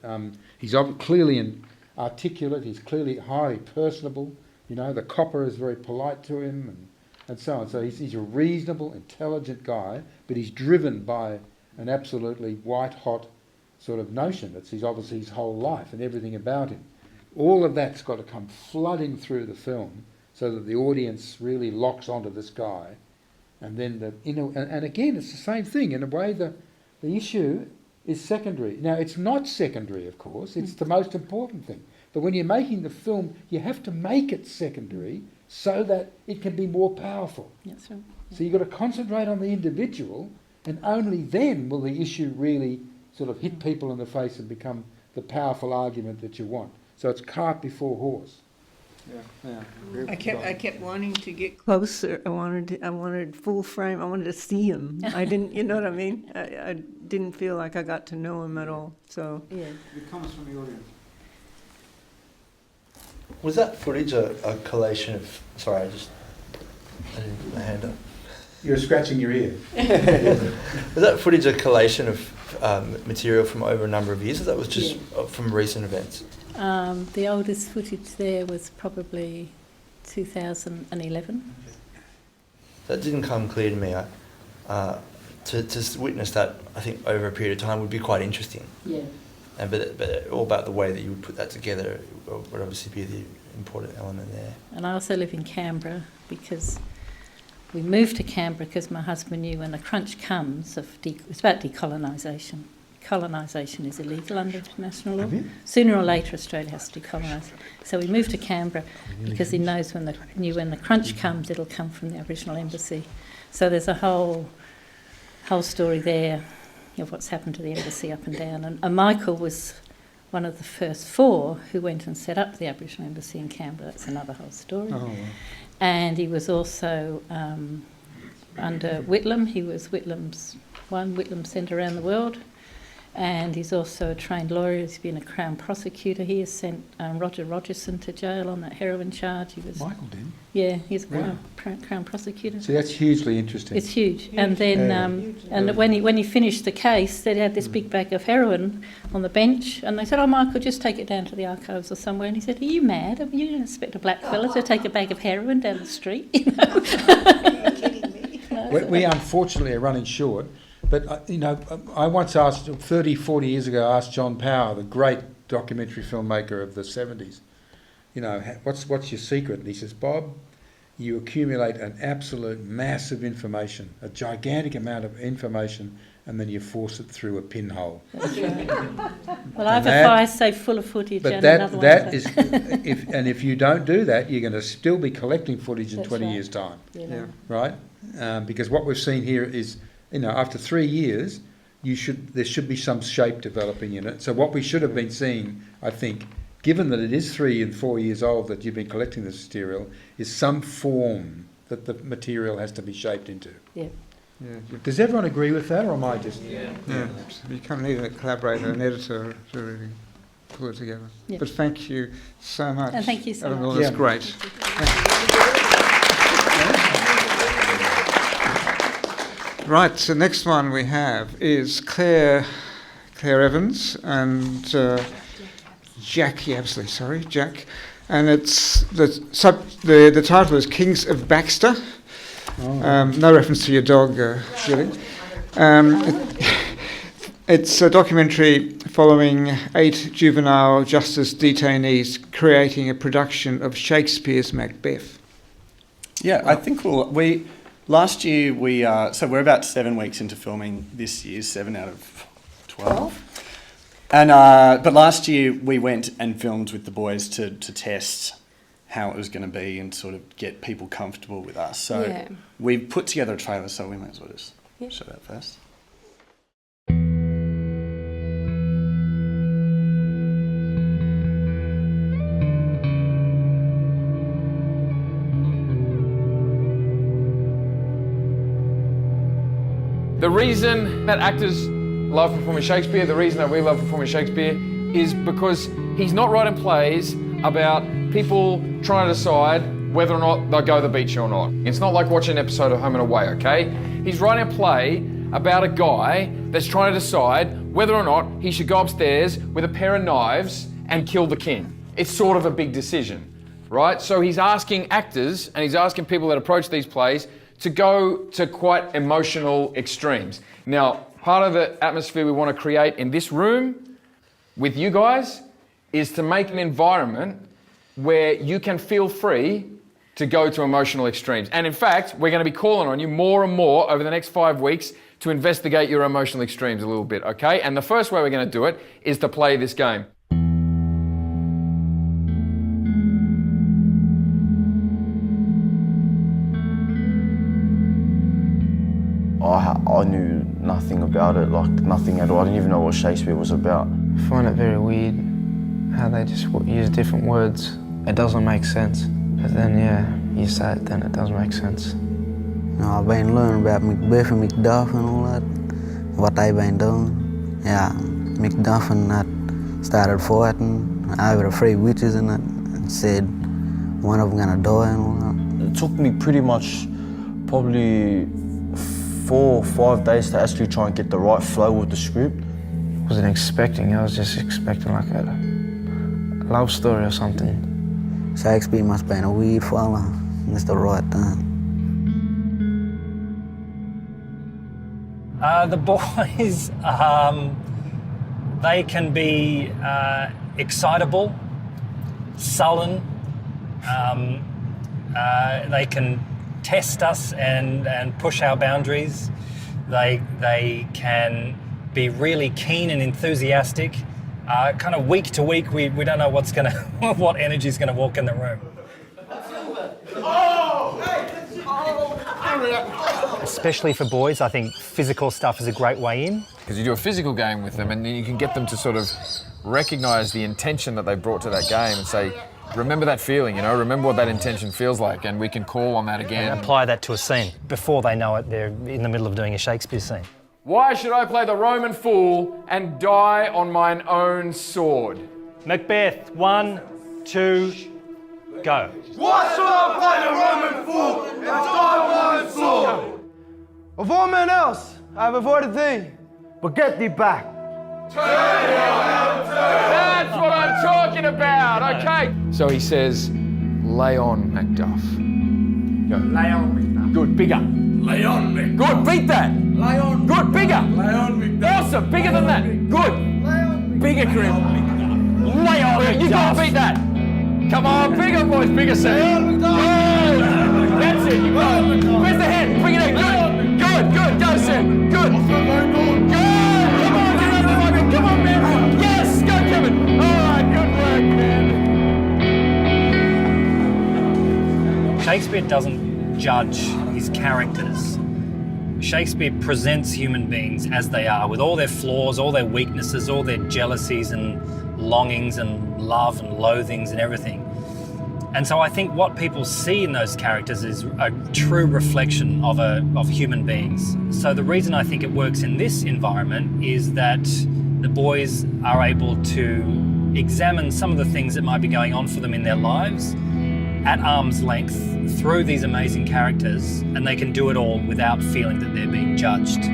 he's clearly articulate, he's clearly highly personable, you know, the copper is very polite to him and so on. So he's a reasonable, intelligent guy, but he's driven by an absolutely white-hot sort of notion. He's obviously his whole life and everything about him. All of that's got to come flooding through the film so that the audience really locks onto this guy. And then, and again, it's the same thing. In a way, the issue is secondary. Now, it's not secondary, of course. It's the most important thing. But when you're making the film, you have to make it secondary so that it can be more powerful. That's right. So you've got to concentrate on the individual, and only then will the issue really sort of hit people in the face and become the powerful argument that you want. So it's cart before horse. I kept wanting to get closer. I wanted full frame. I wanted to see him. I didn't, you know what I mean? I didn't feel like I got to know him at all. So yeah. The comments from the audience. Was that footage a collation of? Sorry, I didn't put my hand up. You're scratching your ear. Was that footage a collation of material from over a number of years, or that was just from recent events? The oldest footage there was probably 2011. That didn't come clear to me. To witness that, I think, over a period of time would be quite interesting. Yeah. But all about the way that you would put that together would obviously be the important element there. And I also live in Canberra because we moved to Canberra because my husband knew when the crunch comes it's about decolonisation. Colonisation is illegal under international law. Sooner or later, Australia has to decolonise. So we moved to Canberra because he knows when the crunch comes, it'll come from the Aboriginal embassy. So there's a whole story there of what's happened to the embassy up and down. And Michael was one of the first 4 who went and set up the Aboriginal embassy in Canberra. That's another whole story. Oh, wow. And he was also under Whitlam. He was Whitlam's sent around the world. And he's also a trained lawyer. He's been a Crown prosecutor. He has sent Roger Rogerson to jail on that heroin charge. Michael did? Yeah, he's a Crown prosecutor. So that's hugely interesting. It's huge. And then when he finished the case, they had this big bag of heroin on the bench, and they said, "Oh, Michael, just take it down to the archives or somewhere." And he said, "Are you mad? I mean, you don't expect a black fella to take a bag of heroin down the street, you know?" Are you kidding me? We unfortunately are running short. But, I once asked, 30, 40 years ago, asked John Power, the great documentary filmmaker of the 70s, what's your secret? And he says, "Bob, you accumulate an absolute mass of information, a gigantic amount of information, and then you force it through a pinhole." That's right. Well, I have a fire safe full of footage and another one. But if you don't do that, you're going to still be collecting footage in 20 years' time. Yeah. Right? Because what we've seen here is, after 3 years, there should be some shape developing in it. So what we should have been seeing, I think, given that it is 3 and 4 years old that you've been collecting this material, is some form that the material has to be shaped into. Yeah. Does everyone agree with that, or am I just... Yeah. You kind of need a collaborator, an editor to really pull it together. Yeah. But thank you so much. And thank you so Eleanor, much. that's great. Right, so next one we have is Claire Evans and Jack Yabsley, Jack. And it's the title is Kings of Baxter. No reference to your dog, really. It's a documentary following 8 juvenile justice detainees creating a production of Shakespeare's Macbeth. Yeah, I think last year so we're about 7 weeks into filming this year, 7 out of 12. And but last year we went and filmed with the boys to test how it was going to be and sort of get people comfortable with us. So we've put together a trailer, so we might as well just show that first. The reason that actors love performing Shakespeare, the reason that we love performing Shakespeare, is because he's not writing plays about people trying to decide whether or not they'll go to the beach or not. It's not like watching an episode of Home and Away, okay? He's writing a play about a guy that's trying to decide whether or not he should go upstairs with a pair of knives and kill the king. it's sort of a big decision, right? So he's asking actors and he's asking people that approach these plays to go to quite emotional extremes. Now, part of the atmosphere we want to create in this room with you guys is to make an environment where you can feel free to go to emotional extremes. And in fact, we're going to be calling on you more and more over the next 5 weeks to investigate your emotional extremes a little bit, okay? And the first way we're going to do it is to play this game. I knew nothing about it, like nothing at all. I didn't even know what Shakespeare was about. I find it very weird how they just use different words. It doesn't make sense. But then, yeah, you say it, then it does make sense. I've been learning about Macbeth and Macduff and all that, what they've been doing. Yeah, Macduff and that started fighting over the 3 witches and that, and said one of them gonna die and all that. It took me pretty much probably 4 or 5 days to actually try and get the right flow with the script. I wasn't expecting, I was just expecting like a love story or something. Shakespeare must have been a weird fella. It's the right time. The boys, they can be excitable, sullen. They can test us and push our boundaries. They can be really keen and enthusiastic. Kind of week to week, we don't know what energy is gonna walk in the room. Especially for boys, I think physical stuff is a great way in. Because you do a physical game with them and then you can get them to sort of recognise the intention that they brought to that game and say, remember that feeling, you know, remember what that intention feels like, and we can call on that again. And apply that to a scene. Before they know it, they're in the middle of doing a Shakespeare scene. Why should I play the Roman fool and die on mine own sword? Macbeth, 1, 2, go. Why should I play the Roman fool and die on my own sword? Of all men else, I have avoided thee, but get thee back. That's what I'm talking about, okay. So he says, lay on, Macduff. Go. Lay on, Macduff. Good, bigger. Lay on, Macduff. Good, beat that. Lay on. Good, bigger. Lay on, Macduff. Awesome, bigger than that. Good. Lay on, Bigger, Grim. Lay on, you gotta beat that. Come on, bigger, boys, bigger, Sam. Good. That's it, you got it. Where's the head? Bring it in, good. Good, go, Sam. Good. Good. Come on, man. Yes, go, Kevin. All right, good work, man. Shakespeare doesn't judge his characters. Shakespeare presents human beings as they are, with all their flaws, all their weaknesses, all their jealousies and longings and love and loathings and everything. And so I think what people see in those characters is a true reflection of human beings. So the reason I think it works in this environment is that the boys are able to examine some of the things that might be going on for them in their lives at arm's length through these amazing characters, and they can do it all without feeling that they're being judged.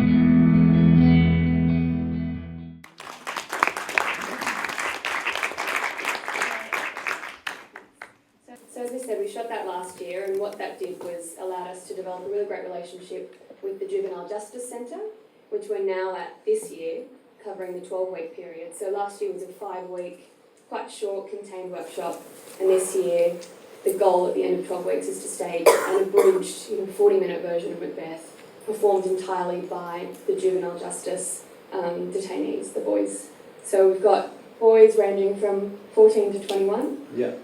So as I said, we shot that last year, and what that did was allowed us to develop a really great relationship with the Juvenile Justice Centre, which we're now at this year, covering the 12-week period. So last year was a 5-week, quite short, contained workshop, and this year the goal at the end of 12 weeks is to stage an abridged, 40-minute version of Macbeth, performed entirely by the juvenile justice detainees, the boys. So we've got boys ranging from 14 to 21. Yeah.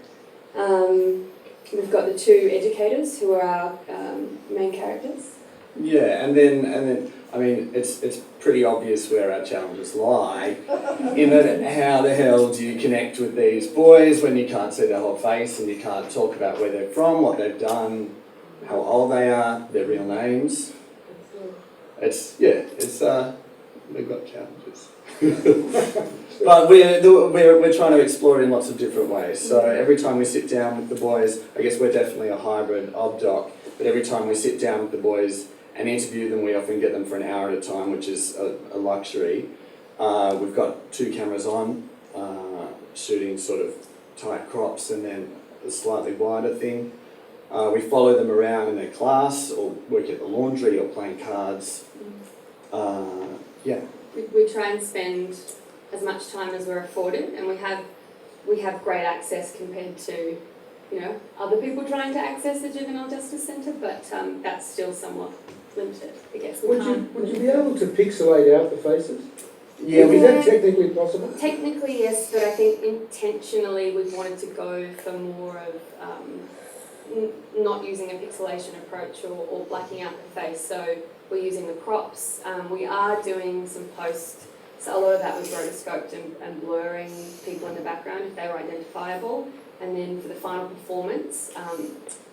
We've got the 2 educators who are our main characters. Yeah, and then I mean, it's pretty obvious where our challenges lie, in that how the hell do you connect with these boys when you can't see their whole face and you can't talk about where they're from, what they've done, how old they are, their real names. We've got challenges. But we're trying to explore it in lots of different ways. So every time we sit down with the boys, I guess we're definitely a hybrid OzDox, but every time we sit down with the boys and interview them, we often get them for an hour at a time, which is a luxury. We've got 2 cameras on, shooting sort of tight crops and then a slightly wider thing. We follow them around in their class or work at the laundry or playing cards. Yeah. We try and spend as much time as we're afforded, and we have great access compared to, you know, other people trying to access the Juvenile Justice Centre, but that's still somewhat limited, I guess. Would you be able to pixelate out the faces? Yeah, is that technically possible? Technically, yes, but I think intentionally we've wanted to go for more of not using a pixelation approach or blacking out the face. So we're using the crops. We are doing some post, so a lot of that was rotoscoped and blurring people in the background if they were identifiable. And then for the final performance,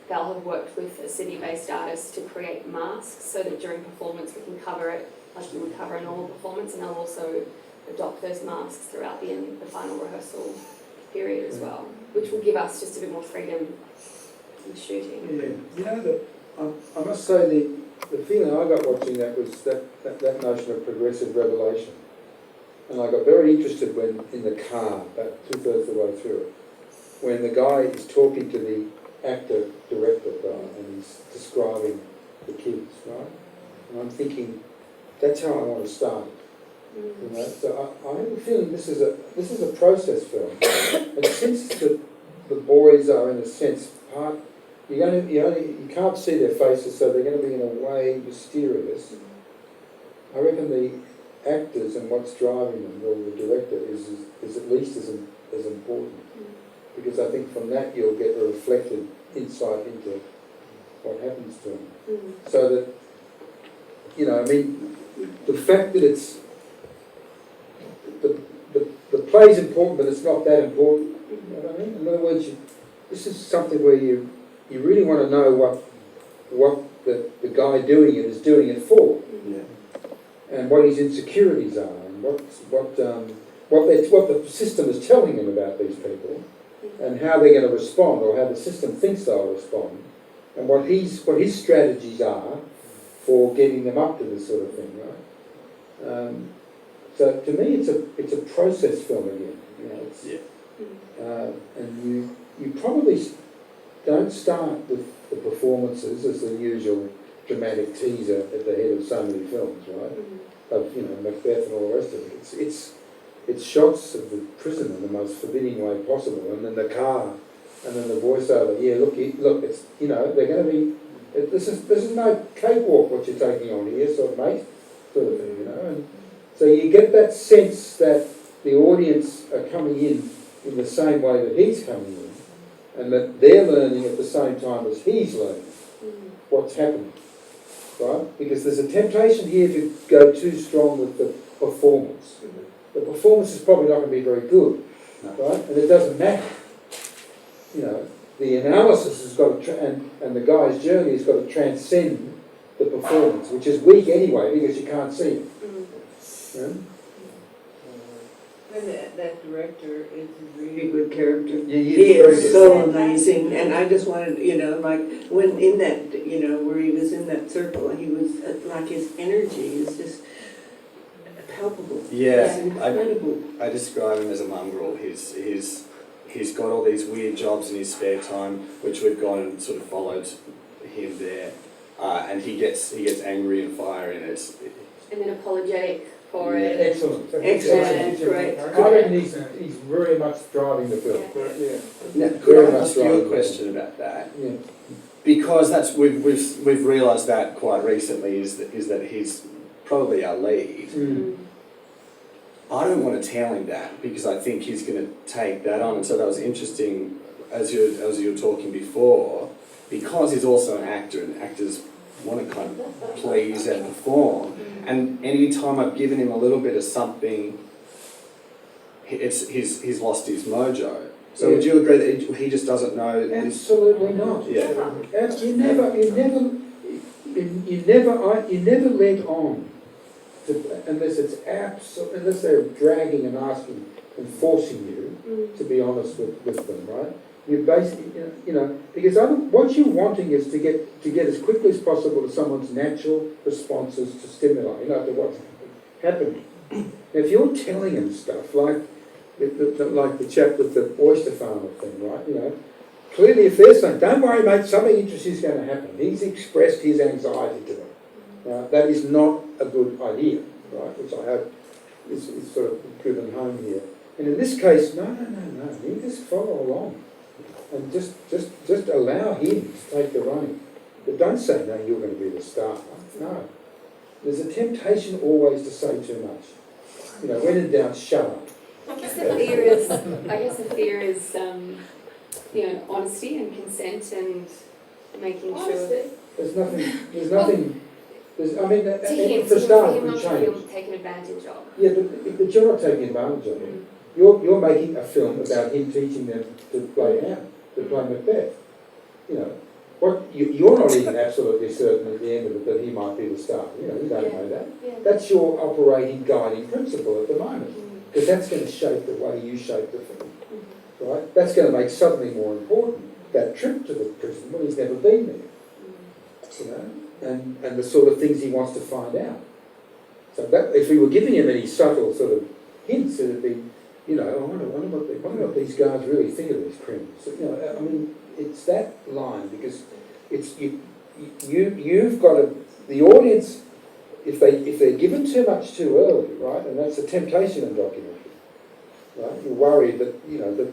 they'll have worked with a city-based artist to create masks so that during performance we can cover it like you would cover a normal performance, and they'll also adopt those masks throughout the final rehearsal period as well, which will give us just a bit more freedom in shooting. Yeah, you know, I must say the feeling I got watching that was that notion of progressive revelation. And I got very interested when, in the car, about 2/3 of the way through it, when the guy is talking to the actor-director guy and he's describing the kids, right? And I'm thinking, that's how I want to start it. You know? So I have a feeling this is a process film. And since the boys are in a sense part, you can't see their faces, so they're going to be in a way mysterious. I reckon the actors and what's driving them, or the director, is at least as important. Because I think from that you'll get a reflected insight into what happens to them. So that, you know, I mean, the fact that it's the play's important, but it's not that important. You know what I mean? In other words, this is something where you really want to know what the guy doing it is doing it for, and what his insecurities are, and what the system is telling him about these people, and how they're going to respond, or how the system thinks they'll respond, and what his strategies are for getting them up to this sort of thing, right? So to me, it's a process film again. You know, and you probably don't start with the performances as the usual dramatic teaser at the head of so many films, right? Of, you know, Macbeth and all the rest of it. It's shots of the prison in the most forbidding way possible, and then the car, and then the voiceover. Yeah, look, it's, you know, they're going to be. This is no cakewalk what you're taking on here, sort of mate, sort of thing, you know. And so you get that sense that the audience are coming in the same way that he's coming in, and that they're learning at the same time as he's learning what's happening, right? Because there's a temptation here to go too strong with the performance. The performance is probably not going to be very good, right? And it doesn't matter. You know, the analysis has got to, and the guy's journey has got to transcend the performance, which is weak anyway because you can't see it. Yeah? That director is a really good character. Yeah, he is so amazing, and I just wanted, you know, like when in that, you know, where he was in that circle, he was like his energy is just palpable. Yeah, it's incredible. I describe him as a mongrel. He's got all these weird jobs in his spare time, which we've gone and sort of followed him there, and he gets angry and fiery, and and then apologetic for it. Excellent. Great. I reckon he's very much driving the film. Now, could I ask you a question about that? Yeah. Because we've realised that quite recently is that he's probably our lead. I don't want to tell him that because I think he's going to take that on, and so that was interesting as you were talking before, because he's also an actor, and actors want to kind of please and perform. And any time I've given him a little bit of something, he's lost his mojo. So would you agree that he just doesn't know? Absolutely not. Yeah. You never let on, unless they're dragging and asking and forcing you to be honest with them, right? You basically, you know, because what you're wanting is to get as quickly as possible to someone's natural responses to stimuli, you know, to what's happening. Now, if you're telling them stuff like like the chap with the oyster farmer thing, right? You know, clearly if there's something, don't worry, mate, something interesting is going to happen. He's expressed his anxiety to them. That is not a good idea, right? Which I hope is sort of driven home here. And in this case, no. You just follow along and just allow him to take the rein. But don't say, no, you're going to be the star. No. There's a temptation always to say too much. You know, when in doubt, shut up. I guess the fear is, you know, honesty and consent and making sure. There's nothing. I mean, for start, him we not to change. feel taken advantage of. Yeah, but you're not taking advantage of him. You're making a film about him teaching them to play Macbeth. You know, you're not even absolutely certain at the end of it that he might be the star. You know, you don't know that. Yeah. That's your operating guiding principle at the moment, because that's going to shape the way you shape the film. Right? That's going to make suddenly more important that trip to the prison when he's never been there. You know, and the sort of things he wants to find out. So that if we were giving him any subtle sort of hints, it would be, you know, I wonder what these guys really think of these criminals. So, you know, I mean, it's that line, because it's you've got to, the audience, if they're given too much too early, right, and that's a temptation in documentary, right? You're worried that, you know, that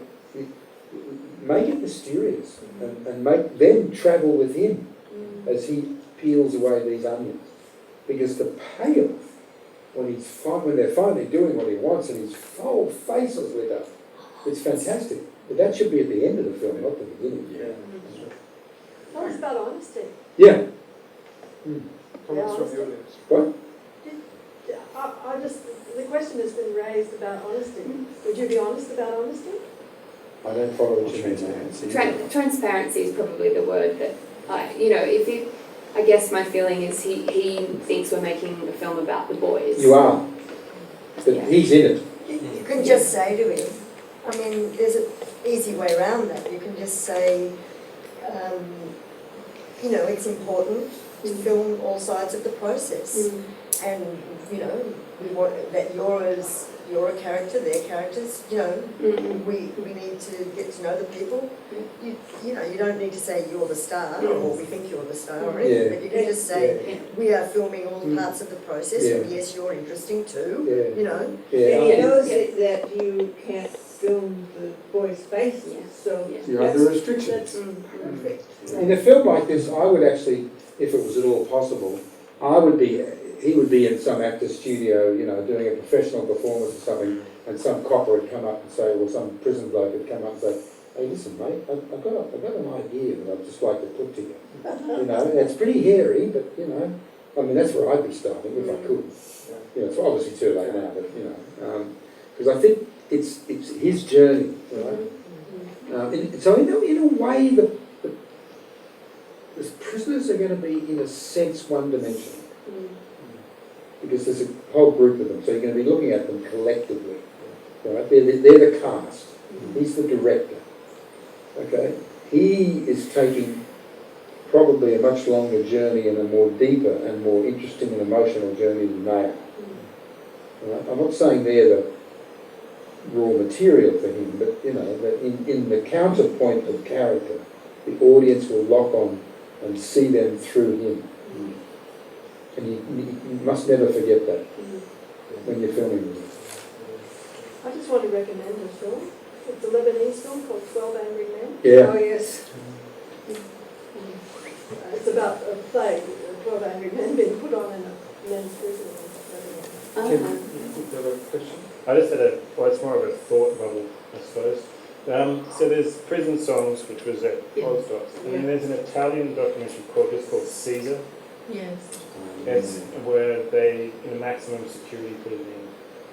make it mysterious and make them travel with him as he peels away these onions, because the payoff when they're finally doing what he wants and his whole face is lit up, it's fantastic. But that should be at the end of the film, not the beginning. Yeah. Tell us about honesty. Yeah. Comments from the audience. What? The question has been raised about honesty. Would you be honest about honesty? I don't follow what you mean. Transparency is probably the word that, you know, I guess my feeling is he thinks we're making a film about the boys. You are. But he's in it. You can just say to him, I mean, there's an easy way around that. You can just say, you know, it's important to film all sides of the process. And, you know, we want that you're a character, they're characters, you know, we need to get to know the people. You know, you don't need to say you're the star or we think you're the star or anything, but you can just say we are filming all parts of the process and yes, you're interesting too, you know. And he knows that you can't film the boys' faces, so you're under restrictions. Perfect. In a film like this, I would actually, if it was at all possible, he would be in some actor's studio, you know, doing a professional performance or something, and some copper would come up and say, or some prison bloke would come up and say, hey, listen, mate, I've got an idea that I'd just like to put to you. You know, it's pretty hairy, but, you know, I mean, that's where I'd be starting if I could. You know, it's obviously too late now, but, you know, because I think it's his journey, right? So in a way, the prisoners are going to be, in a sense, one-dimensional. Because there's a whole group of them, so you're going to be looking at them collectively. Right? They're the cast. He's the director. Okay? He is taking probably a much longer journey and a more deeper and more interesting and emotional journey than they are. Right? I'm not saying they're the raw material for him, but you know, that in the counterpoint of character, the audience will lock on and see them through him. And you must never forget that when you're filming this. I just want to recommend the film. It's a Lebanese film called 12 Angry Men. Yeah. Oh, yes. It's about a play, 12 Angry Men being put on in a men's prison in Lebanon. I just had it's more of a thought bubble, I suppose. So there's Prison Songs, which was at OzDox, and then there's an Italian documentary called Caesar. Yes. It's where they, in a maximum security prison,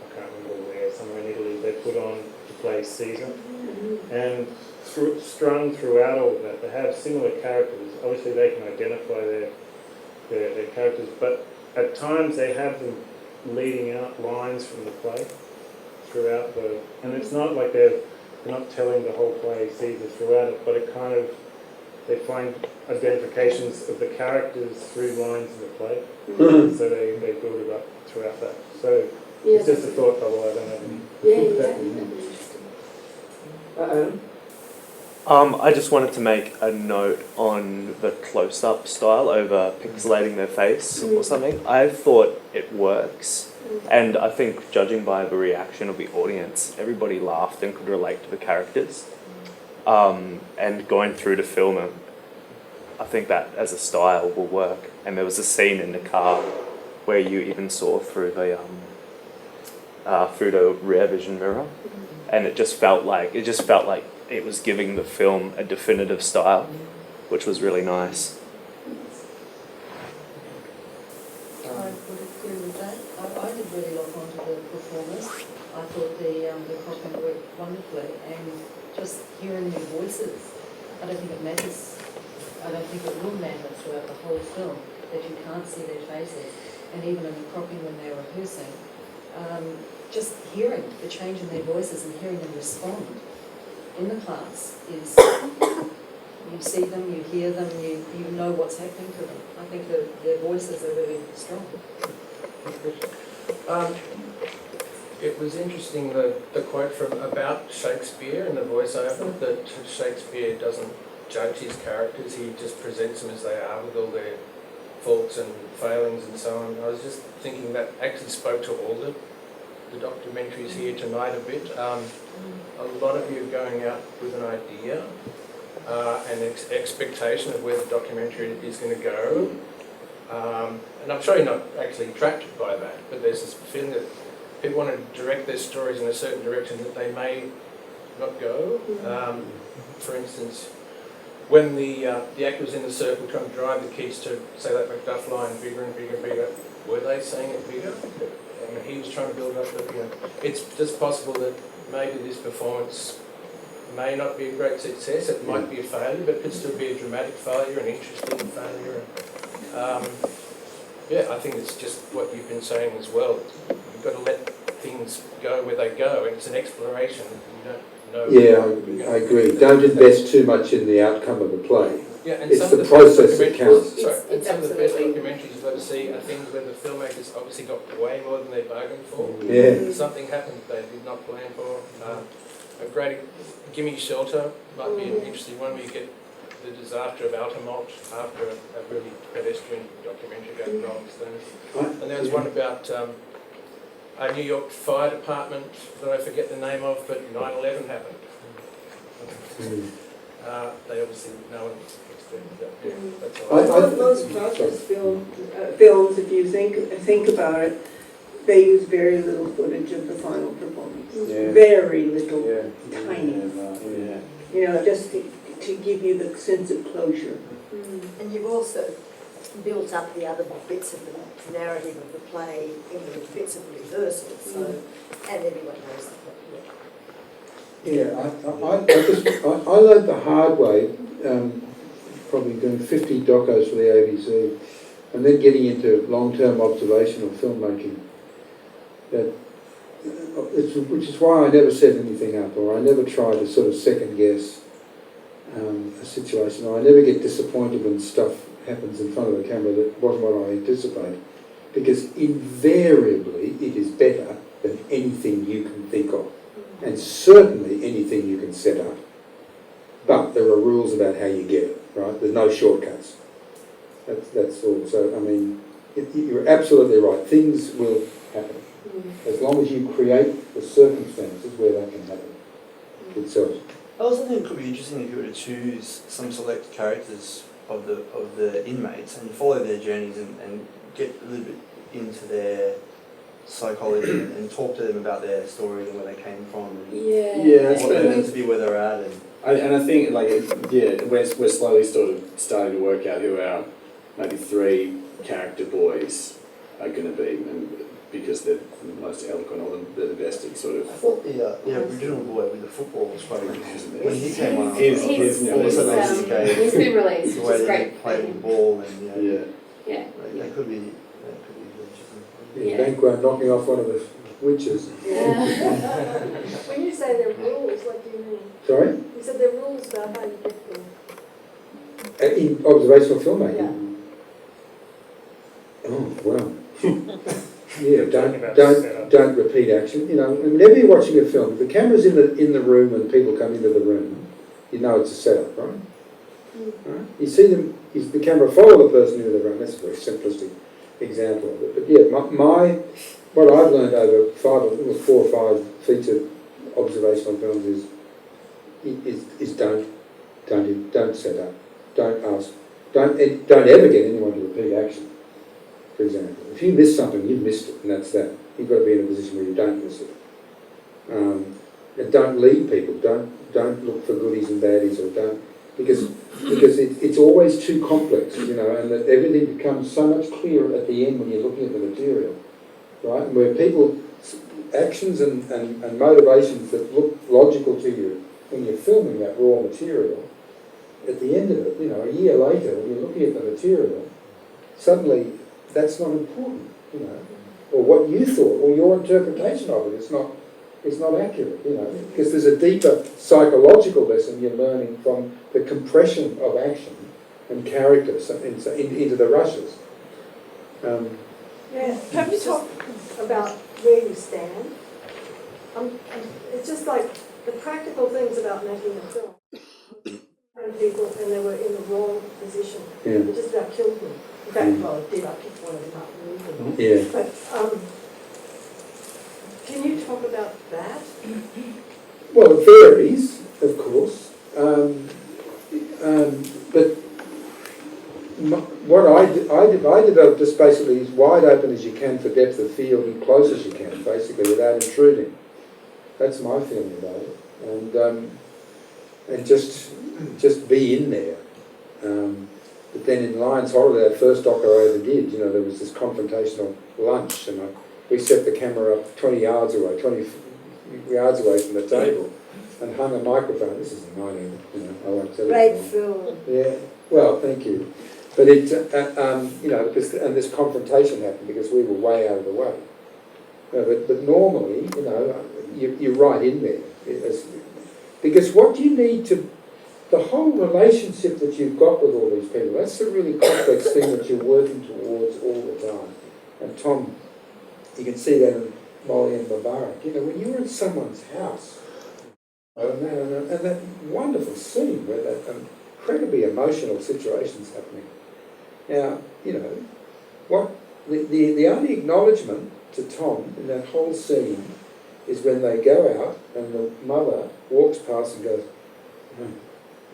I can't remember where, somewhere in Italy, they put on to play Caesar. And strung throughout all of that, they have similar characters. Obviously they can identify their characters, but at times they have them leading out lines from the play throughout and it's not like they're not telling the whole play Caesar throughout it, but it kind of, they find identifications of the characters through lines in the play. So they build it up throughout that. So it's just a thought bubble, I don't have any. I just wanted to make a note on the close-up style over pixelating their face or something. I thought it works, and I think judging by the reaction of the audience, everybody laughed and could relate to the characters. And going through to film it, I think that as a style will work. And there was a scene in the car where you even saw through the rear vision mirror, and it just felt like it was giving the film a definitive style, which was really nice. I would agree with that. I did really lock onto the performers. I thought the copy worked wonderfully, and just hearing their voices, I don't think it matters. I don't think it will matter throughout the whole film that you can't see their faces, and even in the cropping when they're rehearsing, just hearing the change in their voices and hearing them respond in the class is, you see them, you hear them, you know what's happening to them. I think their voices are really strong. It was interesting, the quote about Shakespeare in the voiceover, that Shakespeare doesn't judge his characters, he just presents them as they are with all their faults and failings and so on. I was just thinking that actually spoke to all the documentaries here tonight a bit. A lot of you are going out with an idea, an expectation of where the documentary is going to go, and I'm sure you're not actually attracted by that, but there's this feeling that people want to direct their stories in a certain direction that they may not go. For instance, when the actor was in the circle trying to drive the kids to say that Macduff line bigger and bigger and bigger, were they saying it bigger? And he was trying to build up the, it's just possible that maybe this performance may not be a great success, it might be a failure, but it could still be a dramatic failure, an interesting failure. Yeah, I think it's just what you've been saying as well. You've got to let things go where they go, and it's an exploration. You don't know. Yeah, I agree. Don't invest too much in the outcome of the play. Yeah, and it's some the of process that counts. And some of the best documentaries you've ever seen are things where the filmmakers obviously got way more than they bargained for. Yeah. Something happened they did not plan for. A great Gimme Shelter might be an interesting one where you get the disaster of Altamont after a really pedestrian documentary about Rolling Stones. And there was one about a New York fire department that I forget the name of, but 9/11 happened. They obviously no one expected that. Yeah, that's all. Most process films, if you think about it, they use very little footage of the final performance. Yeah. Very little, Yeah. tiny. Yeah. You know, just to give you the sense of closure. And you've also built up the other bits of the narrative of the play in the bits of rehearsal, so, and everyone knows that. Yeah, I learned the hard way, probably doing 50 docos for the ABC, and then getting into long-term observational filmmaking. Which is why I never set anything up, or I never try to sort of second guess a situation, or I never get disappointed when stuff happens in front of the camera that wasn't what I anticipated, because invariably it is better than anything you can think of, and certainly anything you can set up. But there are rules about how you get it, right? There's no shortcuts. That's all. So, I mean, you're absolutely right. Things will happen. As long as you create the circumstances where that can happen itself. I also think it could be interesting if you were to choose some select characters of the inmates and follow their journeys and get a little bit into their psychology and talk to them about their stories and where they came from and what led them to be where they're at. And I think we're slowly sort of starting to work out who our maybe 3 character boys are going to be, and because they're the most eloquent of them, they're the best at sort of. I thought the original boy with the football was quite interesting. When he came on, he's been released, the which way is that great. he played the ball and Yeah. That could be interesting. Yeah. Banquo knocking off one of the witches. When you say there are rules, what do you mean? Sorry? You said there are rules about how you get them. In observational filmmaking? Yeah. Oh, wow. Yeah, don't repeat action. You know, whenever you're watching a film, if the camera's in the room and people come into the room, you know it's a setup, right? Right? You see them. Is the camera follow the person into the room? That's a very simplistic example of it. But yeah, what I've learned over 4 or 5 feature observational films is don't set up, don't ask, don't ever get anyone to repeat action. For example, if you miss something, you've missed it, and that's that. You've got to be in a position where you don't miss it. And don't lead people. Don't look for goodies and baddies, or don't because it's always too complex, you know, and that everything becomes so much clearer at the end when you're looking at the material, right? And where people actions and motivations that look logical to you when you're filming that raw material, at the end of it, you know, a year later, when you're looking at the material, suddenly that's not important, you know, or what you thought, or your interpretation of it is not accurate, you know, because there's a deeper psychological lesson you're learning from the compression of action and character into the rushes. Yeah, can you talk about where you stand? It's just like the practical things about making a film. People, and they were in the wrong position. Yeah. It just about killed them. In fact, well, it did. I picked one of them up and moved them. Yeah. But can you talk about that? Well, it varies, of course. But what I developed just basically as wide open as you can for depth of field and close as you can, basically, without intruding. That's my feeling about it. And just be in there. But then in Lion's Holiday, that first doc I ever did, you know, there was this confrontational lunch, and we set the camera up 20 yards away from the table, and hung a microphone. This is a 90, you know, I won't tell you. Great film. Yeah, well, thank you. But it, you know, and this confrontation happened because we were way out of the way. But normally, you know, you're right in there. Because what you need to, the whole relationship that you've got with all these people, that's the really complex thing that you're working towards all the time. And Tom, you can see that in Molly and Mobarak. You know, when you're in someone's house, and that wonderful scene where that incredibly emotional situation's happening. Now, you know, what the only acknowledgement to Tom in that whole scene is when they go out and the mother walks past and goes,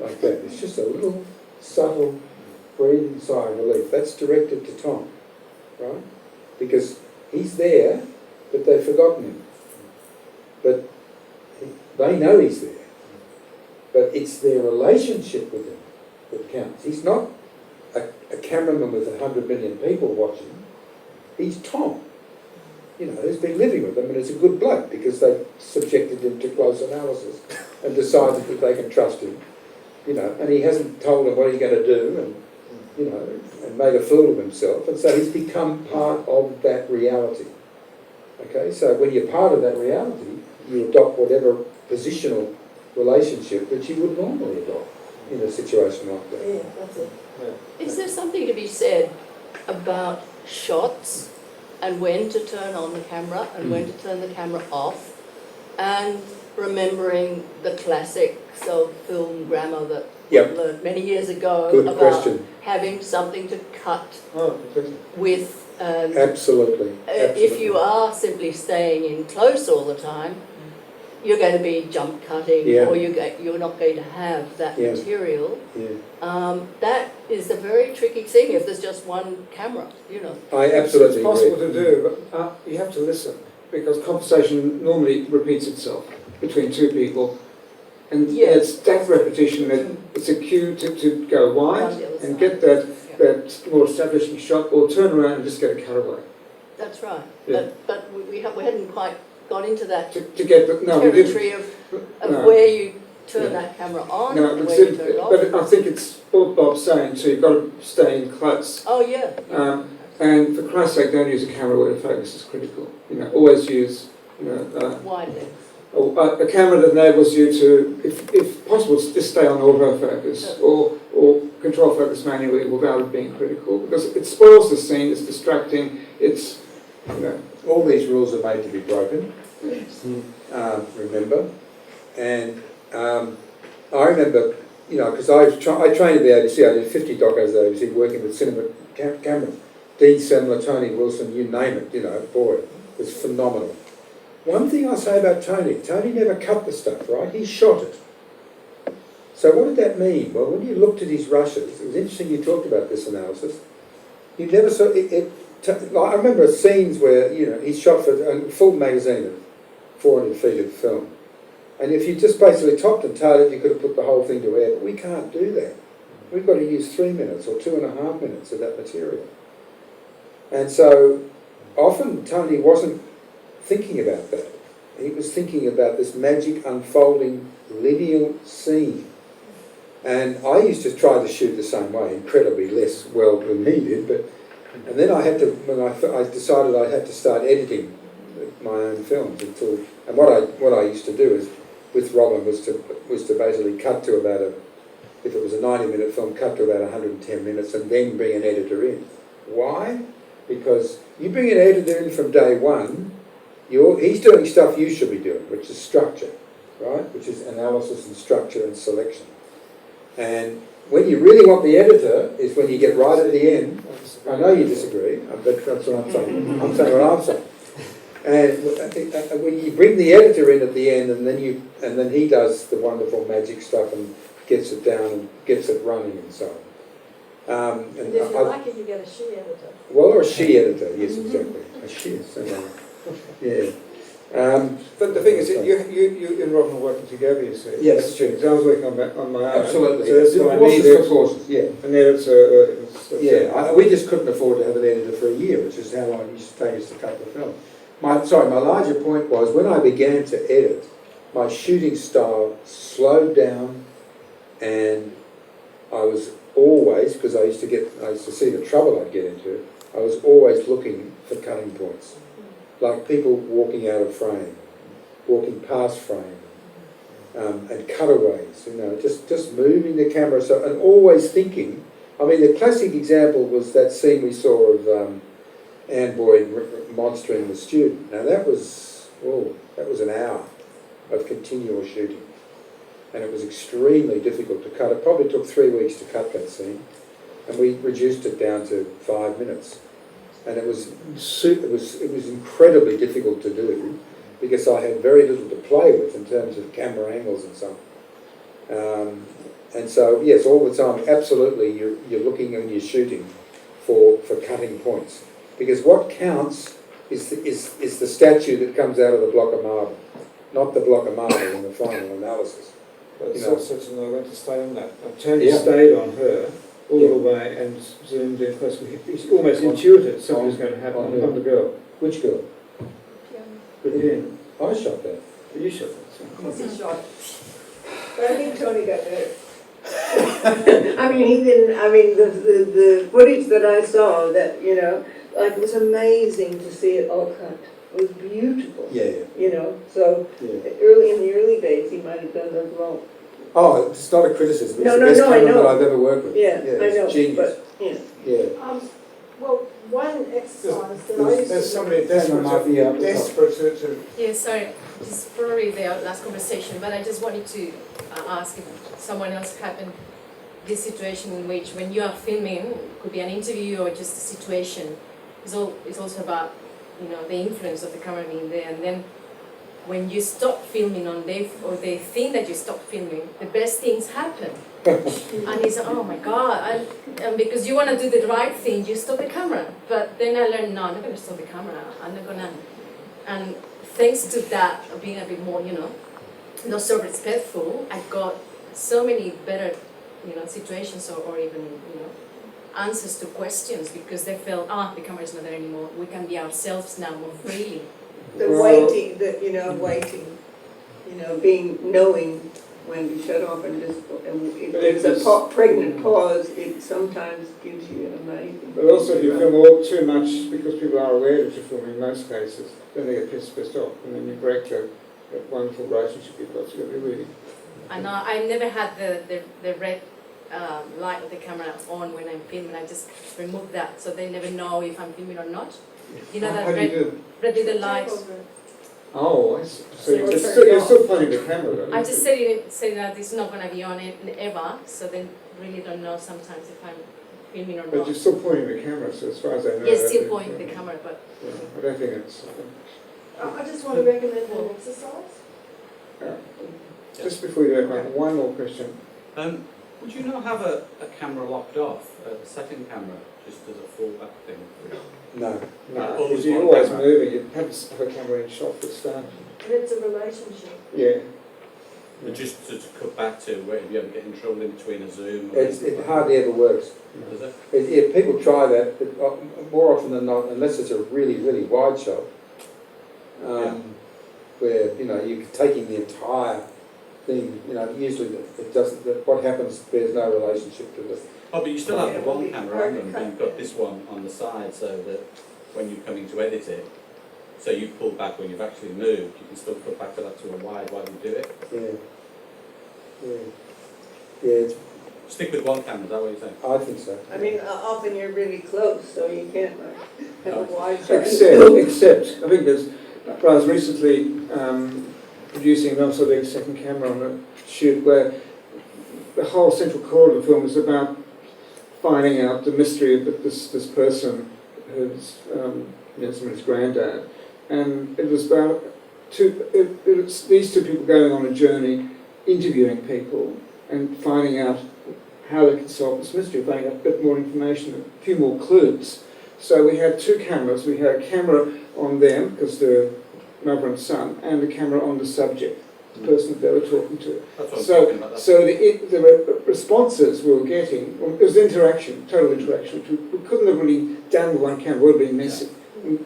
like that. It's just a little subtle breathing sigh of relief. That's directed to Tom, right? Because he's there, but they've forgotten him. But they know he's there. But it's their relationship with him that counts. He's not a cameraman with 100 million people watching. He's Tom, you know, who's been living with them, and is a good bloke because they've subjected him to close analysis and decided that they can trust him, you know, and he hasn't told them what he's going to do, and, you know, and made a fool of himself, and so he's become part of that reality. Okay, so when you're part of that reality, you adopt whatever positional relationship that you would normally adopt in a situation like that. Yeah, that's it. Yeah. Is there something to be said about shots and when to turn on the camera and when to turn the camera off, and remembering the classics of film grammar that we learned many years ago about having something to cut with? Absolutely. If you are simply staying in close all the time, you're going to be jump cutting, or you're not going to have that material. That is a very tricky thing if there's just one camera, you know. I absolutely It's possible to do, but you have to listen, because conversation normally repeats itself between two people. And it's that repetition that it's a cue to go wide and get that more establishing shot, or turn around and just get a cutaway. That's right. Yeah. But we hadn't quite got into that to get the, territory of where you turn that camera on and where you turn it off. But I think it's what Bob's saying too, you've got to stay in close. Oh yeah. And for Christ's sake, don't use a camera where the focus is critical. You know, always use wide lens. A camera that enables you to, if possible, just stay on autofocus or control focus manually without it being critical, because it spoils the scene, it's distracting, it's, you know, all these rules are made to be broken. Remember, and I remember, you know, because I trained at the ABC. I did 50 docos at the ABC, working with cinema cameras. Dean Semler, Tony Wilson, you name it. You know, boy, it was phenomenal. One thing I say about Tony never cut the stuff, right? He shot it. So what did that mean? Well, when you looked at his rushes, it was interesting you talked about this analysis. You never saw it. I remember scenes where, you know, he shot for a full magazine of 400 feet of film. And if you just basically topped and tailed it, you could have put the whole thing to air. But we can't do that. We've got to use 3 minutes or 2.5 minutes of that material. And so often Tony wasn't thinking about that. He was thinking about this magic unfolding lineal scene. And I used to try to shoot the same way, incredibly less well than he did, but and then I had to, when I decided I had to start editing my own films and what I used to do is, with Robin, was to basically cut to about if it was a 90-minute film, cut to about 110 minutes and then bring an editor in. Why? Because you bring an editor in from day one, he's doing stuff you should be doing, which is structure, right? Which is analysis and structure and selection. And when you really want the editor is when you get right at the end. I know you disagree, but that's what I'm saying. I'm saying what I'm saying. And when you bring the editor in at the end, and then he does the wonderful magic stuff and gets it down and gets it running and so on. And if you like it, you get a she editor. Well, or a she editor, yes, exactly. A she, yeah. But the thing is, you and Robin are working together, you see. Yes, that's true. Because I was working on my own. Absolutely. So that's why I need courses, yeah. And editor. We just couldn't afford to have an editor for a year, which is how long it used to take us to cut the film. My larger point was, when I began to edit, my shooting style slowed down, and I was always, because I used to see the trouble I'd get into, I was always looking for cutting points. Like people walking out of frame, walking past frame, and cutaways, you know, just moving the camera, and always thinking. I mean, the classic example was that scene we saw of Anne Boyd monstering the student. Now that was an hour of continual shooting, and it was extremely difficult to cut. It probably took 3 weeks to cut that scene, and we reduced it down to 5 minutes. And it was incredibly difficult to do because I had very little to play with in terms of camera angles and so on. And so, yes, all the time, absolutely, you're looking and you're shooting for cutting points, because what counts is the statue that comes out of the block of marble, not the block of marble in the final analysis. But it's also to know when to stay on that. Tony stayed on her all the way and zoomed in close. He almost intuited something was going to happen on the girl. Which girl? Piano. I shot that. You shot that. Of course he shot. But I think Tony got hurt. I mean, he didn't. I mean, the footage that I saw, that, you know, like, it was amazing to see it all cut. It was beautiful. Yeah. You know, so in the early days, he might have done those wrong. Oh, it's not a criticism. It's No, the best I cameraman know. I've ever worked with. Yeah, I it's know. genius. But, yeah. Yeah. Well, one exercise that I used to There's do. somebody desperate to. Yeah, sorry, this is probably their last conversation, but I just wanted to ask if someone else happened this situation in which, when you are filming, it could be an interview or just a situation, it's also about, you know, the influence of the camera being there, and then when you stop filming or they think that you stop filming, the best things happen. And it's, oh my God, and because you want to do the right thing, you stop the camera. But then I learned, no, I'm not going to stop the camera. I'm not going to. And thanks to that, being a bit more, you know, not so respectful, I got so many better, you know, situations or even, you know, answers to questions, because they felt, the camera is not there anymore. We can be ourselves now more freely. Waiting, knowing when to shut off and just, and if there's a pregnant pause, it sometimes gives you an amazing. But also, if you film all too much because people are aware that you're filming in most cases, then they get pissed off, and then you break that wonderful relationship you've got together, really. I know, I never had the red light of the camera on when I'm filming. I just remove that, so they never know if I'm filming or not. You know that How do you do red little light. Oh, I see. So you're it's still pointing the camera though. I just say that it's not going to be on it ever, so they really don't know sometimes if I'm filming or But not. you're still pointing the camera, so as far as I know. Yes, still pointing the camera, but. Yeah, I don't think it's. I just want to recommend an exercise. Just before you do that, one more question. Would you not have a camera locked off, the second camera, just as a fallback thing? No, Always because you're one always camera. moving. You have to have a camera in shot for start. And it's a relationship. Yeah. But just to cut back to where if you ever get in trouble in between a Zoom. Or It hardly ever works. Does it? If people try that, but more often than not, unless it's a really, really wide shot, where you're taking the entire thing, usually it doesn't. What happens? There's no relationship to this. Oh, but you still have the one camera on them, but you've got this one on the side, so that when you're coming to edit it, so you've pulled back when you've actually moved, you can still put back to that to a wide while you do it. Yeah. Stick with one camera. Is that what you're saying? I think so. I mean, often you're really close, so you can't have a wide shot. Except, I think I was recently producing an Observational second camera on a shoot where the whole central core of the film is about finding out the mystery of this person who's someone's granddad, and it was about it's these two people going on a journey, interviewing people and finding out how they can solve this mystery, finding out a bit more information, a few more clues. So we had two cameras. We had a camera on them, because they're mother and son, and a camera on the subject, the person that they were talking to. That's what I'm talking about. So the responses we were getting, it was interaction, total interaction, which we couldn't have really done with one camera, it would have been messy.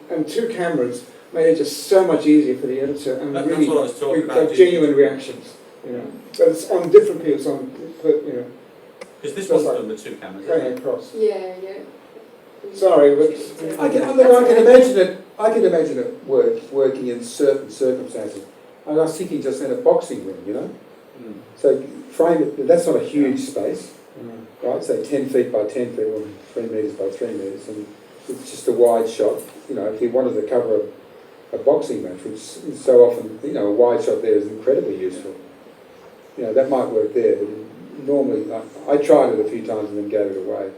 And two cameras made it just so much easier for the editor, and That's really what I was talking we about. got genuine reactions. But it's on different people, it's on, Because this one's done with two cameras. going Isn't it? across. Yeah. Sorry, but I can imagine it working in certain circumstances. I was thinking just in a boxing ring, So frame it. That's not a huge space, right? Say 10 feet by 10 feet, or 3 metres by 3 metres, and it's just a wide shot. If you wanted to cover a boxing match, which is so often, a wide shot there is incredibly useful. That might work there, but normally I tried it a few times and then gave it away.